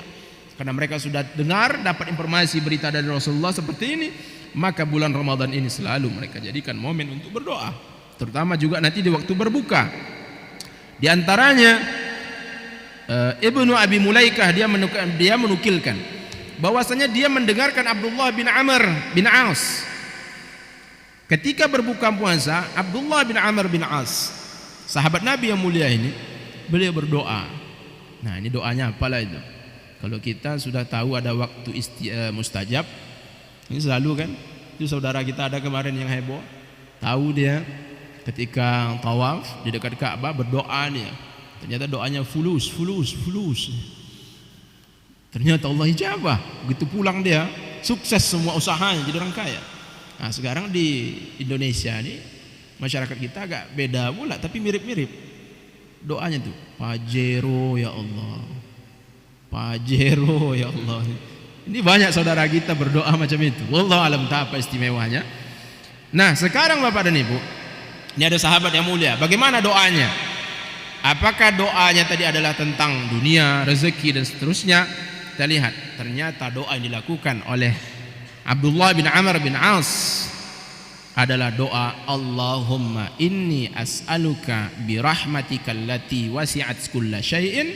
Karena mereka sudah dengar, dapat informasi berita dari Rasulullah seperti ini, maka bulan Ramadan ini selalu mereka jadikan momen untuk berdoa, terutama juga nanti di waktu berbuka. Di antaranya Ibnu Abi Mulaikah dia menukilkan bahwasanya dia mendengarkan Abdullah bin Amr bin As. Ketika berbuka puasa, Abdullah bin Amr bin As, sahabat Nabi yang mulia ini, beliau berdoa. Nah, ini doanya apalah itu? Kalau kita sudah tahu ada waktu mustajab, ini selalu kan, itu saudara kita ada kemarin yang heboh, tahu dia ketika tawaf di dekat Ka'bah berdoa dia, ternyata doanya fulus. Ternyata Allah ijabah, begitu pulang dia sukses semua usahanya jadi orang kaya. Nah, sekarang di Indonesia ini masyarakat kita agak beda pula, tapi mirip-mirip doanya tuh, Pajero ya Allah, Pajero ya Allah. Ini banyak saudara kita berdoa macam itu. Wallahu alam tak apa istimewanya. Nah, sekarang Bapak dan Ibu, ini ada sahabat yang mulia. Bagaimana doanya? Apakah doanya tadi adalah tentang dunia, rezeki dan seterusnya? Kita lihat, ternyata doa yang dilakukan oleh Abdullah bin Amr bin As adalah doa Allahumma inni as'aluka birahmatika allati wasi'at kulla syai'in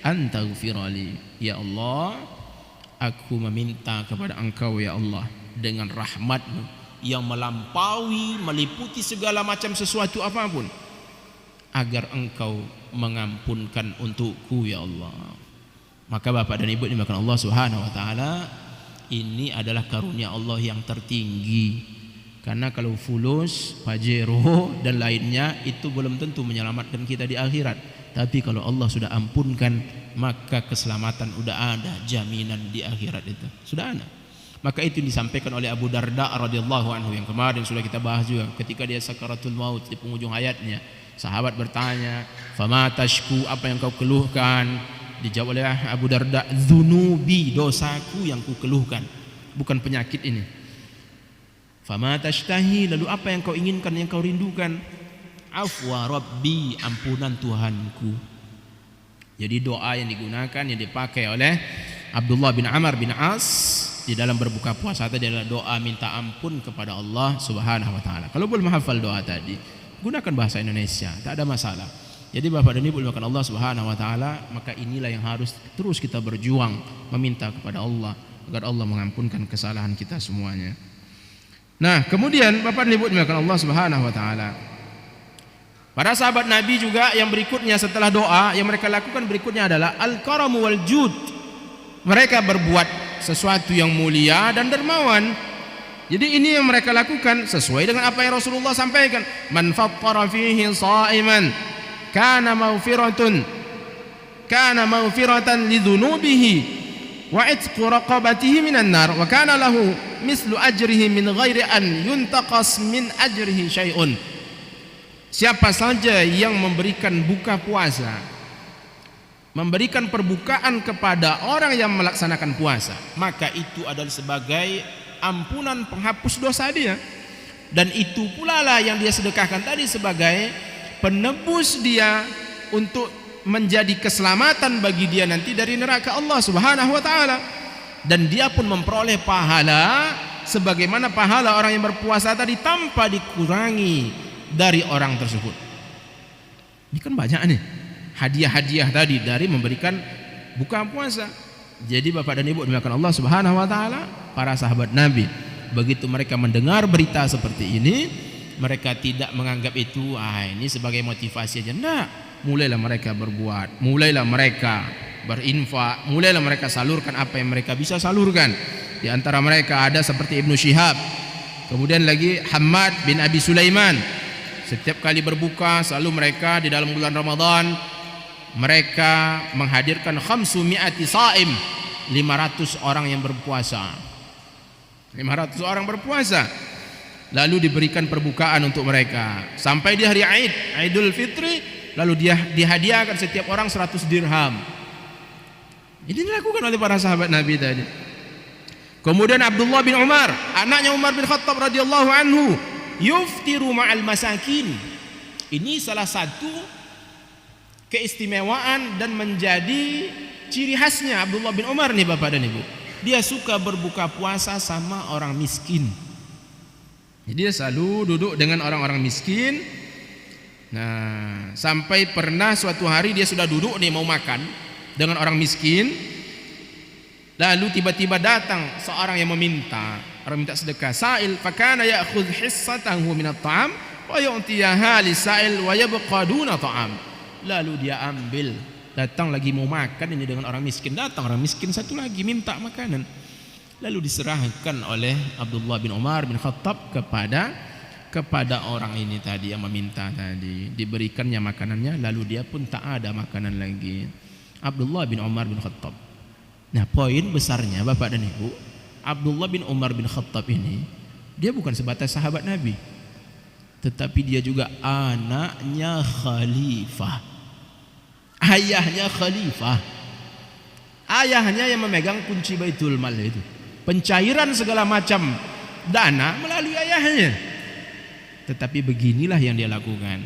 an taghfirali. Ya Allah, aku meminta kepada Engkau ya Allah dengan rahmat-Mu yang melampaui, meliputi segala macam sesuatu apapun, agar Engkau mengampunkan untukku ya Allah. Maka Bapak dan Ibu dimakan Allah Subhanahu wa taala, ini adalah karunia Allah yang tertinggi. Karena kalau fulus, pajero dan lainnya itu belum tentu menyelamatkan kita di akhirat. Tapi kalau Allah sudah ampunkan, maka keselamatan sudah ada, jaminan di akhirat itu sudah ada. Maka itu disampaikan oleh Abu Darda radhiyallahu anhu yang kemarin sudah kita bahas juga, ketika dia sakaratul maut di penghujung hayatnya. Sahabat bertanya, "Fama tashku, apa yang kau keluhkan?" Dijawab oleh Abu Darda, "Dzunubi, dosaku yang ku keluhkan, bukan penyakit ini." "Fama tashtahi, lalu apa yang kau inginkan, yang kau rindukan?" "Afwa Rabbi, ampunan Tuhanku." Jadi doa yang digunakan, yang dipakai oleh Abdullah bin Amr bin As di dalam berbuka puasa tadi adalah doa minta ampun kepada Allah Subhanahu wa taala. Kalau belum hafal doa tadi, gunakan bahasa Indonesia, tak ada masalah. Jadi Bapak dan Ibu dimuliakan Allah Subhanahu wa taala, maka inilah yang harus terus kita berjuang meminta kepada Allah agar Allah mengampunkan kesalahan kita semuanya. Nah, kemudian Bapak dan Ibu dimuliakan Allah Subhanahu wa taala, para sahabat Nabi juga yang berikutnya setelah doa yang mereka lakukan berikutnya adalah al-karamu wal jud. Mereka berbuat sesuatu yang mulia dan dermawan. Jadi ini yang mereka lakukan sesuai dengan apa yang Rasulullah sampaikan. Man fattara fihi sha'iman kana maghfiratan lidzunubihi wa itqu raqabatihi minan nar wa kana lahu mislu ajrihi min ghairi an yuntaqas min ajrihi syai'un. Siapa saja yang memberikan buka puasa, memberikan perbukaan kepada orang yang melaksanakan puasa, maka itu adalah sebagai ampunan penghapus dosa dia, dan itu pula lah yang dia sedekahkan tadi sebagai penebus dia untuk menjadi keselamatan bagi dia nanti dari neraka Allah Subhanahu wa taala, dan dia pun memperoleh pahala sebagaimana pahala orang yang berpuasa tadi tanpa dikurangi dari orang tersebut. Ini kan banyak nih hadiah-hadiah tadi dari memberikan buka puasa. Jadi Bapak dan Ibu dimuliakan Allah Subhanahu wa taala, para sahabat Nabi begitu mereka mendengar berita seperti ini, mereka tidak menganggap itu ini sebagai motivasi aja. Enggak, mulailah mereka berbuat, mulailah mereka berinfak, mulailah mereka salurkan apa yang mereka bisa salurkan. Di antara mereka ada seperti Ibnu Syihab, kemudian lagi Hammad bin Abi Sulaiman. Setiap kali berbuka selalu mereka di dalam bulan Ramadan mereka menghadirkan 500 saim, 500 orang yang berpuasa. 500 orang berpuasa. Lalu diberikan perbukaan untuk mereka sampai di hari Idul Fitri, lalu dia dihadiahkan setiap orang 100 dirham. Ini dilakukan oleh para sahabat Nabi tadi. Kemudian Abdullah bin Umar, anaknya Umar bin Khattab radhiyallahu anhu, yuftiru ma'al masakin. Ini salah satu keistimewaan dan menjadi ciri khasnya Abdullah bin Umar nih Bapak dan Ibu. Dia suka berbuka puasa sama orang miskin. Jadi dia selalu duduk dengan orang-orang miskin. Nah, sampai pernah suatu hari dia sudah duduk nih mau makan dengan orang miskin. Lalu tiba-tiba datang seorang yang meminta, orang minta sedekah, sa'il, fakana ya'khudh hissatahu min at-ta'am wa yu'tiyaha lisa'il wa yabqa duna ta'am. Lalu dia ambil, datang lagi mau makan ini dengan orang miskin, datang orang miskin satu lagi minta makanan. Lalu diserahkan oleh Abdullah bin Umar bin Khattab kepada orang ini tadi yang meminta tadi, diberikannya makanannya, lalu dia pun tak ada makanan lagi. Abdullah bin Umar bin Khattab. Nah, poin besarnya Bapak dan Ibu, Abdullah bin Umar bin Khattab ini dia bukan sebatas sahabat Nabi, tetapi dia juga anaknya khalifah, ayahnya khalifah, ayahnya yang memegang kunci Baitul Mal itu, pencairan segala macam dana melalui ayahnya. Tetapi beginilah yang dia lakukan.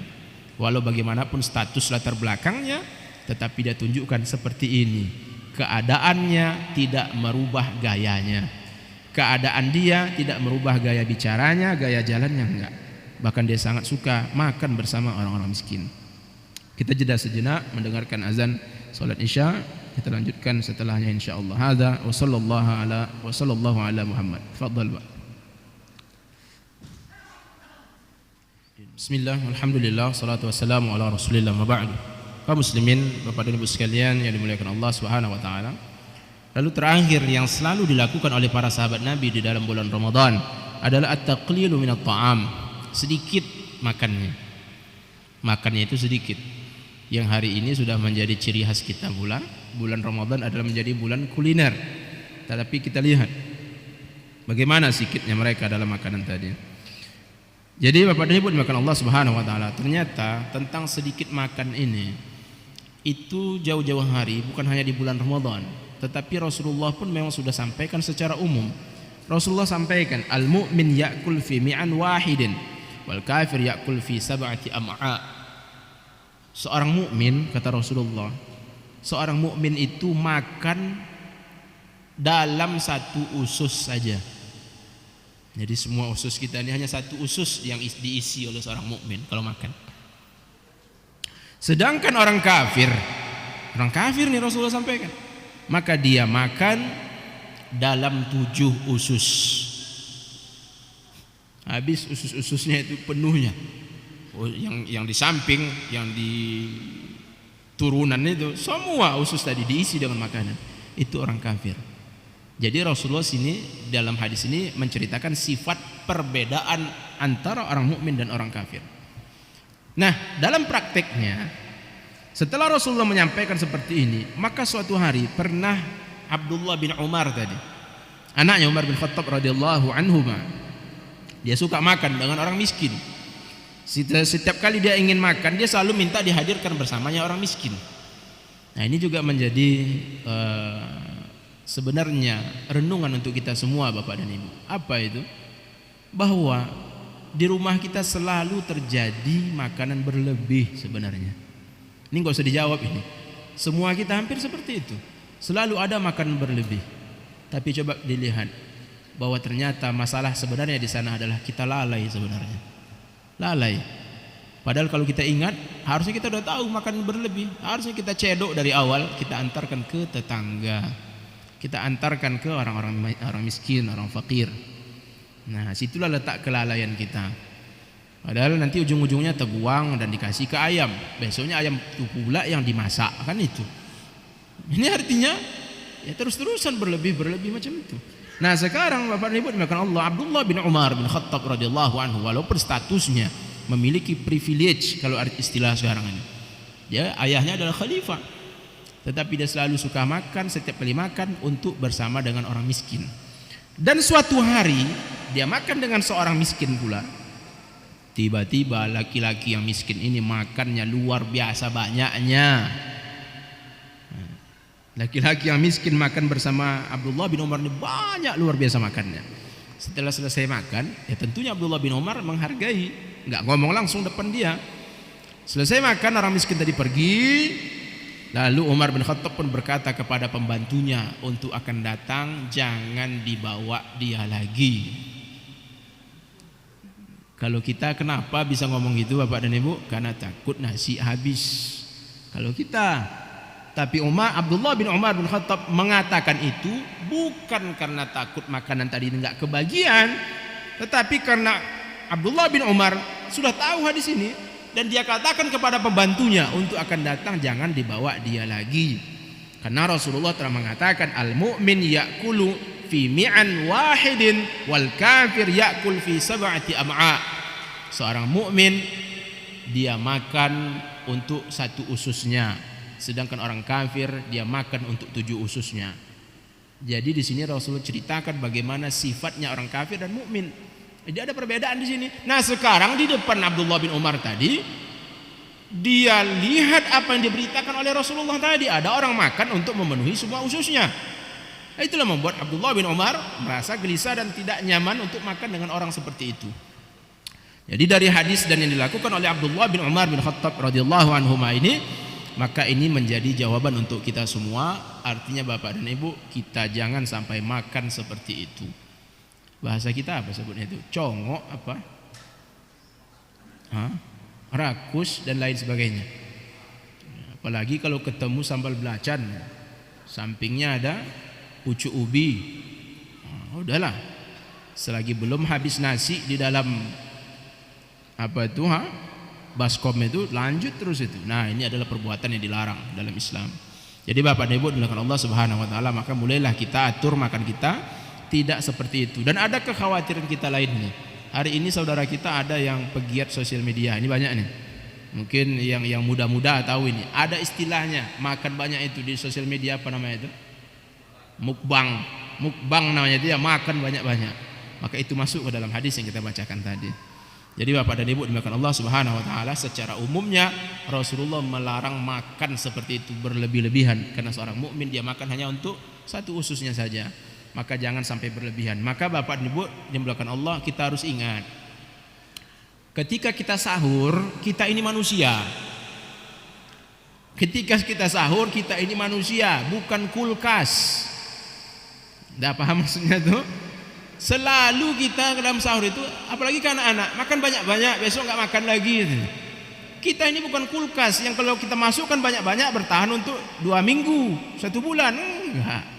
Walau bagaimanapun status latar belakangnya, tetapi dia tunjukkan seperti ini. Keadaannya tidak merubah gayanya. Keadaan dia tidak merubah gaya bicaranya, gaya jalannya enggak. Bahkan dia sangat suka makan bersama orang-orang miskin. Kita jeda sejenak mendengarkan azan salat Isya. Kita lanjutkan setelahnya insyaallah. Hadza wa sallallahu ala Muhammad. Tafadhal, Pak. Bismillah, alhamdulillah, salatu wassalamu ala rasulillah, ma ba'du. Kaum muslimin, Bapak dan Ibu sekalian yang dimuliakan Allah Subhanahu wa taala. Lalu terakhir yang selalu dilakukan oleh para sahabat Nabi di dalam bulan Ramadan adalah at-taqlilu minat ta'am, sedikit makannya. Makannya itu sedikit. Yang hari ini sudah menjadi ciri khas kita, bulan Ramadan adalah menjadi bulan kuliner. Tetapi kita lihat bagaimana sedikitnya mereka dalam makanan tadi. Jadi Bapak dan Ibu dimakan Allah Subhanahu wa taala, ternyata tentang sedikit makan ini itu jauh-jauh hari, bukan hanya di bulan Ramadan, tetapi Rasulullah pun memang sudah sampaikan secara umum. Rasulullah sampaikan, al-mu'min ya'kul fi mi'an wahidin wal kafir ya'kul fi sab'ati am'a. Seorang mukmin, kata Rasulullah, seorang mukmin itu makan dalam satu usus saja. Jadi semua usus kita ini hanya satu usus yang diisi oleh seorang mukmin kalau makan. Sedangkan orang kafir nih Rasulullah sampaikan, maka dia makan dalam 7 usus. Habis usus-ususnya itu penuhnya. Yang di samping, yang di turunan itu semua usus tadi diisi dengan makanan. Itu orang kafir. Jadi Rasulullah sini dalam hadis ini menceritakan sifat perbedaan antara orang mukmin dan orang kafir. Nah, dalam prakteknya setelah Rasulullah menyampaikan seperti ini, maka suatu hari pernah Abdullah bin Umar tadi, anaknya Umar bin Khattab radhiyallahu anhu, dia suka makan dengan orang miskin. Setiap kali dia ingin makan, dia selalu minta dihadirkan bersamanya orang miskin. Nah, ini juga menjadi sebenarnya renungan untuk kita semua Bapak dan Ibu. Apa itu? Bahwa di rumah kita selalu terjadi makanan berlebih sebenarnya. Ini enggak usah dijawab ini. Semua kita hampir seperti itu. Selalu ada makanan berlebih. Tapi coba dilihat bahwa ternyata masalah sebenarnya di sana adalah kita lalai sebenarnya. Lalai. Padahal kalau kita ingat, harusnya kita udah tahu makanan berlebih. Harusnya kita cedok dari awal, kita antarkan ke tetangga. Kita antarkan ke orang miskin, orang fakir. Nah, situlah letak kelalaian kita. Padahal nanti ujung-ujungnya terbuang dan dikasih ke ayam. Besoknya ayam itu pula yang dimasak, kan itu. Ini artinya ya terus-terusan berlebih macam itu. Nah, sekarang Bapak Ibu dimakan Allah, Abdullah bin Umar bin Khattab radhiyallahu anhu, walaupun statusnya memiliki privilege kalau istilah sekarang ini. Dia ayahnya adalah khalifah. Tetapi dia selalu suka makan, setiap kali makan untuk bersama dengan orang miskin. Dan suatu hari dia makan dengan seorang miskin pula. Tiba-tiba laki-laki yang miskin ini makannya luar biasa banyaknya. Laki-laki yang miskin makan bersama Abdullah bin Umar ini banyak, luar biasa makannya. Setelah selesai makan, ya tentunya Abdullah bin Umar menghargai, nggak ngomong langsung depan dia. Selesai makan, orang miskin tadi pergi. Lalu Umar bin Khattab pun berkata kepada pembantunya untuk akan datang, jangan dibawa dia lagi. Kalau kita kenapa bisa ngomong gitu Bapak dan Ibu? Karena takut nasi habis. Kalau kita Tapi Abdullah bin Umar bin Khattab mengatakan itu bukan karena takut makanan tadi enggak kebagian, tetapi karena Abdullah bin Umar sudah tahu hadis ini dan dia katakan kepada pembantunya untuk akan datang jangan dibawa dia lagi. Karena Rasulullah telah mengatakan al-mu'min ya'kulu fi mi'an wahidin wal kafir ya'kul fi sab'ati am'a. Seorang mukmin dia makan untuk 1 ususnya, sedangkan orang kafir dia makan untuk 7 ususnya. Jadi di sini Rasulullah ceritakan bagaimana sifatnya orang kafir dan mukmin. Jadi ada perbedaan di sini. Nah, sekarang di depan Abdullah bin Umar tadi dia lihat apa yang diberitakan oleh Rasulullah tadi, ada orang makan untuk memenuhi semua ususnya. Itulah membuat Abdullah bin Umar merasa gelisah dan tidak nyaman untuk makan dengan orang seperti itu. Jadi dari hadis dan yang dilakukan oleh Abdullah bin Umar bin Khattab radhiyallahu anhuma ini, maka ini menjadi jawaban untuk kita semua. Artinya Bapak dan Ibu, kita jangan sampai makan seperti itu. Bahasa kita apa sebutnya itu? Congok apa? Rakus dan lain sebagainya. Apalagi kalau ketemu sambal belacan, sampingnya ada pucuk ubi. Udahlah, selagi belum habis nasi di dalam baskom itu, lanjut terus itu. Nah, ini adalah perbuatan yang dilarang dalam Islam. Jadi Bapak dan Ibu dimuliakan Allah Subhanahu wa taala, maka mulailah kita atur makan kita tidak seperti itu. Dan ada kekhawatiran kita lainnya. Hari ini saudara kita ada yang pegiat sosial media. Ini banyak nih. Mungkin yang muda-muda tahu ini. Ada istilahnya, makan banyak itu di sosial media, apa namanya itu? Mukbang. Mukbang namanya itu, ya makan banyak-banyak. Maka itu masuk ke dalam hadis yang kita bacakan tadi. Jadi Bapak dan Ibu dimuliakan Allah Subhanahu wa taala, secara umumnya Rasulullah melarang makan seperti itu berlebih-lebihan, karena seorang mukmin dia makan hanya untuk 1 ususnya saja. Maka jangan sampai berlebihan. Maka Bapak dan Ibu dimuliakan Allah, kita harus ingat, ketika kita sahur, kita ini manusia. Ketika kita sahur, kita ini manusia, bukan kulkas. Tidak paham maksudnya tuh? Selalu kita dalam sahur itu, apalagi kan anak-anak, makan banyak-banyak, besok nggak makan lagi. Kita ini bukan kulkas yang kalau kita masukkan banyak-banyak bertahan untuk 2 minggu, 1 bulan. Enggak.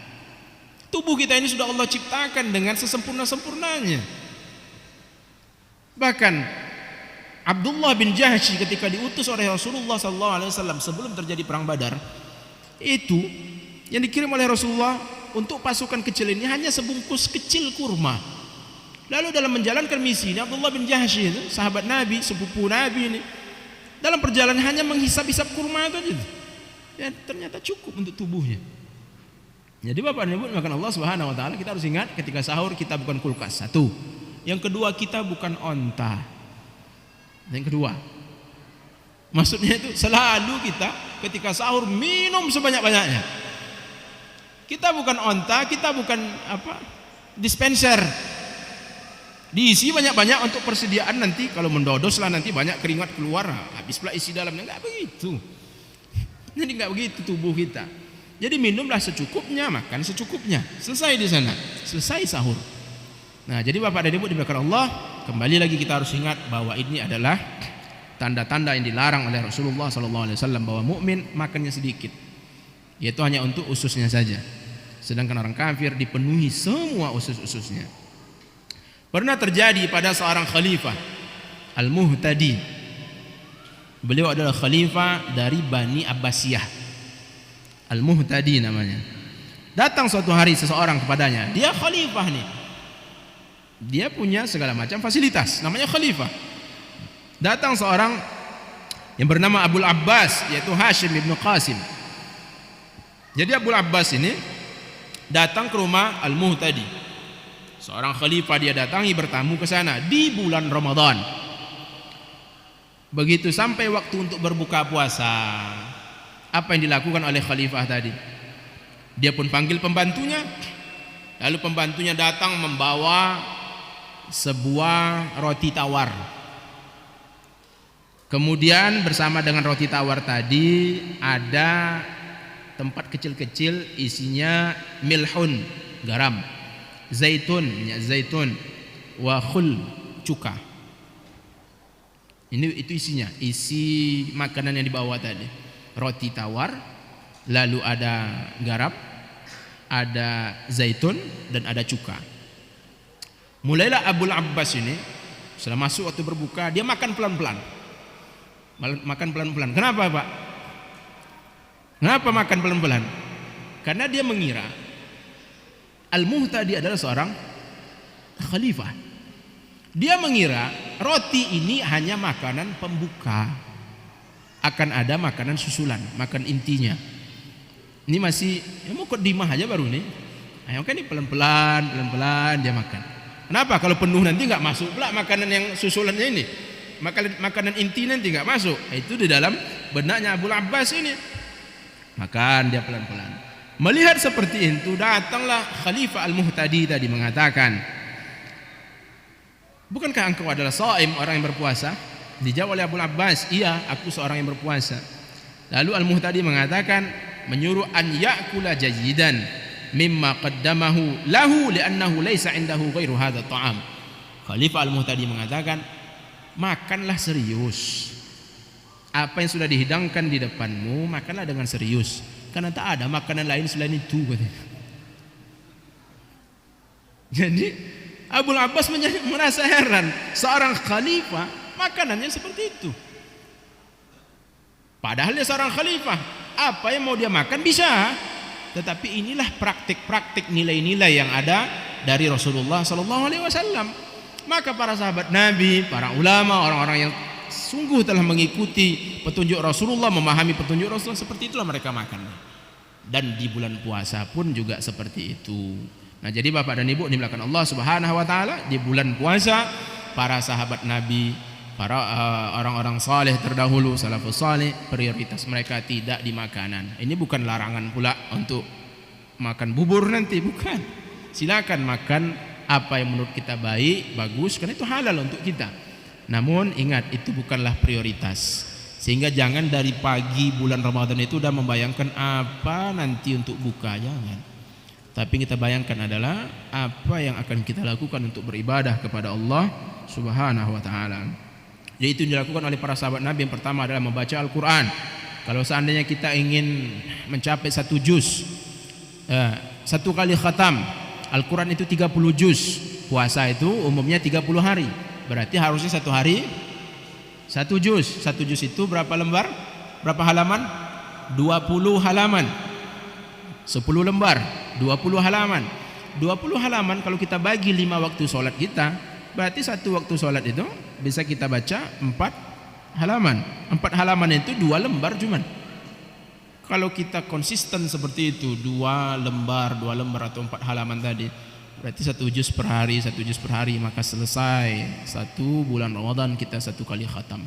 Tubuh kita ini sudah Allah ciptakan dengan sesempurna-sempurnanya. Bahkan Abdullah bin Jahsy ketika diutus oleh Rasulullah SAW sebelum terjadi perang Badar, itu yang dikirim oleh Rasulullah untuk pasukan kecil ini hanya sebungkus kecil kurma. Lalu dalam menjalankan misi ini, Abdullah bin Jahsy itu sahabat Nabi, sepupu Nabi ini, dalam perjalanan hanya menghisap-hisap kurma itu aja. Ya, ternyata cukup untuk tubuhnya. Jadi Bapak dan Ibu dimuliakan Allah Subhanahu wa taala, kita harus ingat ketika sahur kita bukan kulkas. 1. Yang kedua, kita bukan onta. Yang kedua, maksudnya itu selalu kita ketika sahur minum sebanyak-banyaknya. Kita bukan onta, kita bukan dispenser. Diisi banyak-banyak untuk persediaan nanti kalau mendodos lah nanti banyak keringat keluar, habis pula isi dalamnya. Enggak begitu. Jadi enggak begitu tubuh kita. Jadi minumlah secukupnya, makan secukupnya. Selesai di sana, selesai sahur. Nah, jadi Bapak dan Ibu dimuliakan Allah, kembali lagi kita harus ingat bahwa ini adalah tanda-tanda yang dilarang oleh Rasulullah SAW, bahwa mukmin makannya sedikit, yaitu hanya untuk ususnya saja. Sedangkan orang kafir dipenuhi semua usus-ususnya. Pernah terjadi pada seorang khalifah Al-Muhtadi. Beliau adalah khalifah dari Bani Abbasiyah. Al-Muhtadi namanya. Datang suatu hari seseorang kepadanya. Dia khalifah nih. Dia punya segala macam fasilitas, namanya khalifah. Datang seorang yang bernama Abul Abbas, yaitu Hashim ibn Qasim. Jadi Abul Abbas ini datang ke rumah Al-Muhtadi. Seorang khalifah dia datangi, bertamu ke sana di bulan Ramadan. Begitu sampai waktu untuk berbuka puasa, apa yang dilakukan oleh khalifah tadi? Dia pun panggil pembantunya. Lalu pembantunya datang membawa sebuah roti tawar. Kemudian bersama dengan roti tawar tadi ada tempat kecil-kecil isinya milhun, garam, zaitun, minyak zaitun, wa khul, cuka. Itu isinya, isi makanan yang dibawa tadi. Roti tawar, lalu ada garam, ada zaitun, dan ada cuka. Mulailah Abul Abbas ini setelah masuk waktu berbuka, dia makan pelan-pelan. Makan pelan-pelan. Kenapa, Pak? Kenapa makan pelan-pelan? Karena dia mengira Al-Muhtadi adalah seorang khalifah. Dia mengira roti ini hanya makanan pembuka. Akan ada makanan susulan, makan intinya. Ini masih mau kodimah aja baru nih. Ayo kan ini pelan-pelan dia makan. Kenapa? Kalau penuh nanti nggak masuk pula makanan yang susulannya ini. Makanan inti nanti nggak masuk. Itu di dalam benaknya Abul Abbas ini. Makan dia pelan-pelan. Melihat seperti itu, datanglah Khalifah Al-Muhtadi tadi mengatakan, bukankah engkau adalah shaim, orang yang berpuasa? Dijawab oleh Abul Abbas, iya, aku seorang yang berpuasa. Lalu Al-Muhtadi mengatakan, menyuruh an ya'kula jayidan mimma qaddamahu lahu li'annahu laysa indahu ghairu hadha ta'am. Khalifah Al-Muhtadi mengatakan, makanlah serius. Apa yang sudah dihidangkan di depanmu, makanlah dengan serius. Karena tak ada makanan lain selain itu. Jadi Abul Abbas merasa heran, seorang khalifah makanannya seperti itu. Padahal dia seorang khalifah, apa yang mau dia makan bisa. Tetapi inilah praktik-praktik nilai-nilai yang ada dari Rasulullah SAW. Maka para sahabat Nabi, para ulama, orang-orang yang sungguh telah mengikuti petunjuk Rasulullah, memahami petunjuk Rasulullah, seperti itulah mereka makan. Dan di bulan puasa pun juga seperti itu. Nah, jadi Bapak dan Ibu dimuliakan Allah Subhanahu wa taala, di bulan puasa para sahabat Nabi, para orang-orang saleh terdahulu, salafus saleh, prioritas mereka tidak di makanan. Ini bukan larangan pula untuk makan bubur nanti, bukan. Silakan makan apa yang menurut kita baik, bagus, karena itu halal untuk kita. Namun ingat, itu bukanlah prioritas. Sehingga jangan dari pagi bulan Ramadan itu udah membayangkan apa nanti untuk buka, jangan. Tapi kita bayangkan adalah apa yang akan kita lakukan untuk beribadah kepada Allah Subhanahu wa taala. Yaitu yang dilakukan oleh para sahabat Nabi. Yang pertama adalah membaca Al-Quran. Kalau seandainya kita ingin mencapai satu juz, satu kali khatam Al-Quran itu 30 juz. Puasa itu umumnya 30 hari. Berarti harusnya satu hari satu juz. Satu juz itu berapa lembar? Berapa halaman? 20 halaman. 10 lembar 20 halaman. 20 halaman kalau kita bagi 5 waktu sholat kita, berarti satu waktu sholat itu bisa kita baca 4 halaman. 4 halaman itu 2 lembar cuman. Kalau kita konsisten seperti itu, 2 lembar atau 4 halaman tadi, berarti 1 juz per hari, maka selesai 1 bulan Ramadan kita 1 kali khatam.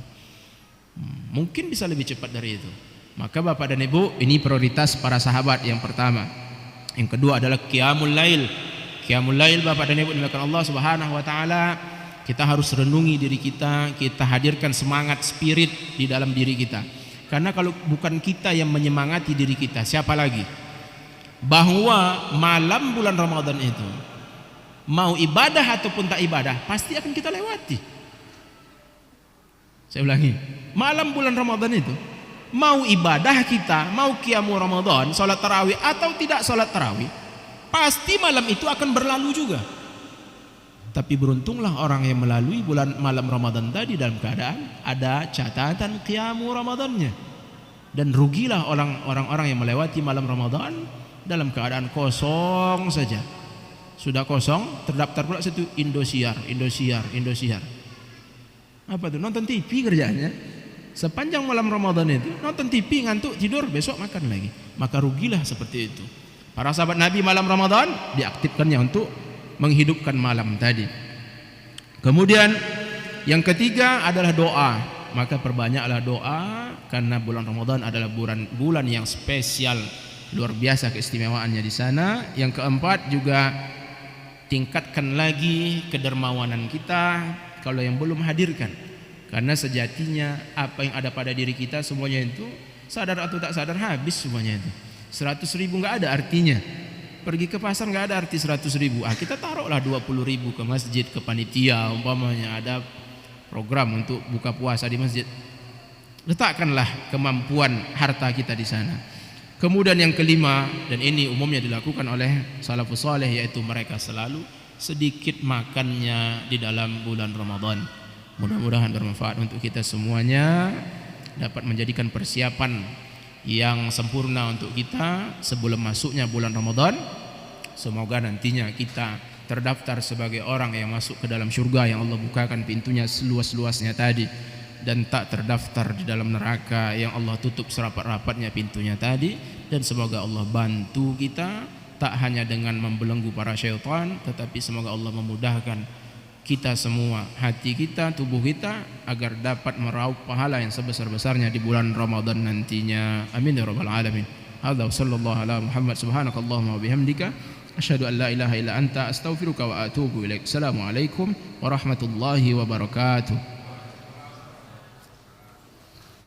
Mungkin bisa lebih cepat dari itu. Maka Bapak dan Ibu, ini prioritas para sahabat yang pertama. Yang kedua adalah qiyamul lail. Qiyamul lail Bapak dan Ibu dimuliakan Allah Subhanahu wa taala, kita harus renungi diri kita, kita hadirkan semangat spirit di dalam diri kita. Karena kalau bukan kita yang menyemangati diri kita, siapa lagi? Bahwa malam bulan Ramadan itu, mau ibadah ataupun tak ibadah, pasti akan kita lewati. Saya ulangi, malam bulan Ramadan itu, mau ibadah kita, mau qiyamul Ramadan, salat tarawih atau tidak salat tarawih, pasti malam itu akan berlalu juga. Tapi beruntunglah orang yang melalui malam Ramadan tadi dalam keadaan ada catatan qiyamul Ramadannya. Dan rugilah orang-orang yang melewati malam Ramadan dalam keadaan kosong saja. Sudah kosong, terdaftar pula situ Indosiar. Apa tuh? Nonton TV kerjaannya. Sepanjang malam Ramadan itu nonton TV, ngantuk, tidur, besok makan lagi. Maka rugilah seperti itu. Para sahabat Nabi malam Ramadan diaktifkannya untuk menghidupkan malam tadi. Kemudian yang ketiga adalah doa. Maka perbanyaklah doa, karena bulan Ramadan adalah bulan yang spesial, luar biasa keistimewaannya di sana. Yang keempat juga tingkatkan lagi kedermawanan kita kalau yang belum hadirkan. Karena sejatinya apa yang ada pada diri kita semuanya itu, sadar atau tak sadar, habis semuanya itu. 100 ribu nggak ada artinya. Pergi ke pasar nggak ada arti 100 ribu. Kita taruhlah 20 ribu ke masjid, ke panitia, umpamanya ada program untuk buka puasa di masjid. Letakkanlah kemampuan harta kita di sana. Kemudian yang kelima, dan ini umumnya dilakukan oleh salafus saleh, yaitu mereka selalu sedikit makannya di dalam bulan Ramadan. Mudah-mudahan bermanfaat untuk kita semuanya, dapat menjadikan persiapan yang sempurna untuk kita sebelum masuknya bulan Ramadan. Semoga nantinya kita terdaftar sebagai orang yang masuk ke dalam surga yang Allah bukakan pintunya seluas-luasnya tadi, dan tak terdaftar di dalam neraka yang Allah tutup serapat-rapatnya pintunya tadi. Dan semoga Allah bantu kita tak hanya dengan membelenggu para syaitan, tetapi semoga Allah memudahkan kita semua, hati kita, tubuh kita, agar dapat meraup pahala yang sebesar-besarnya di bulan Ramadan nantinya. Amin ya rabbal alamin. Hadza sallallahu ala Muhammad, subhanakallahumma wa bihamdika asyhadu an la ilaha illa anta astaghfiruka wa atubu ilaik. Assalamualaikum warahmatullahi wabarakatuh.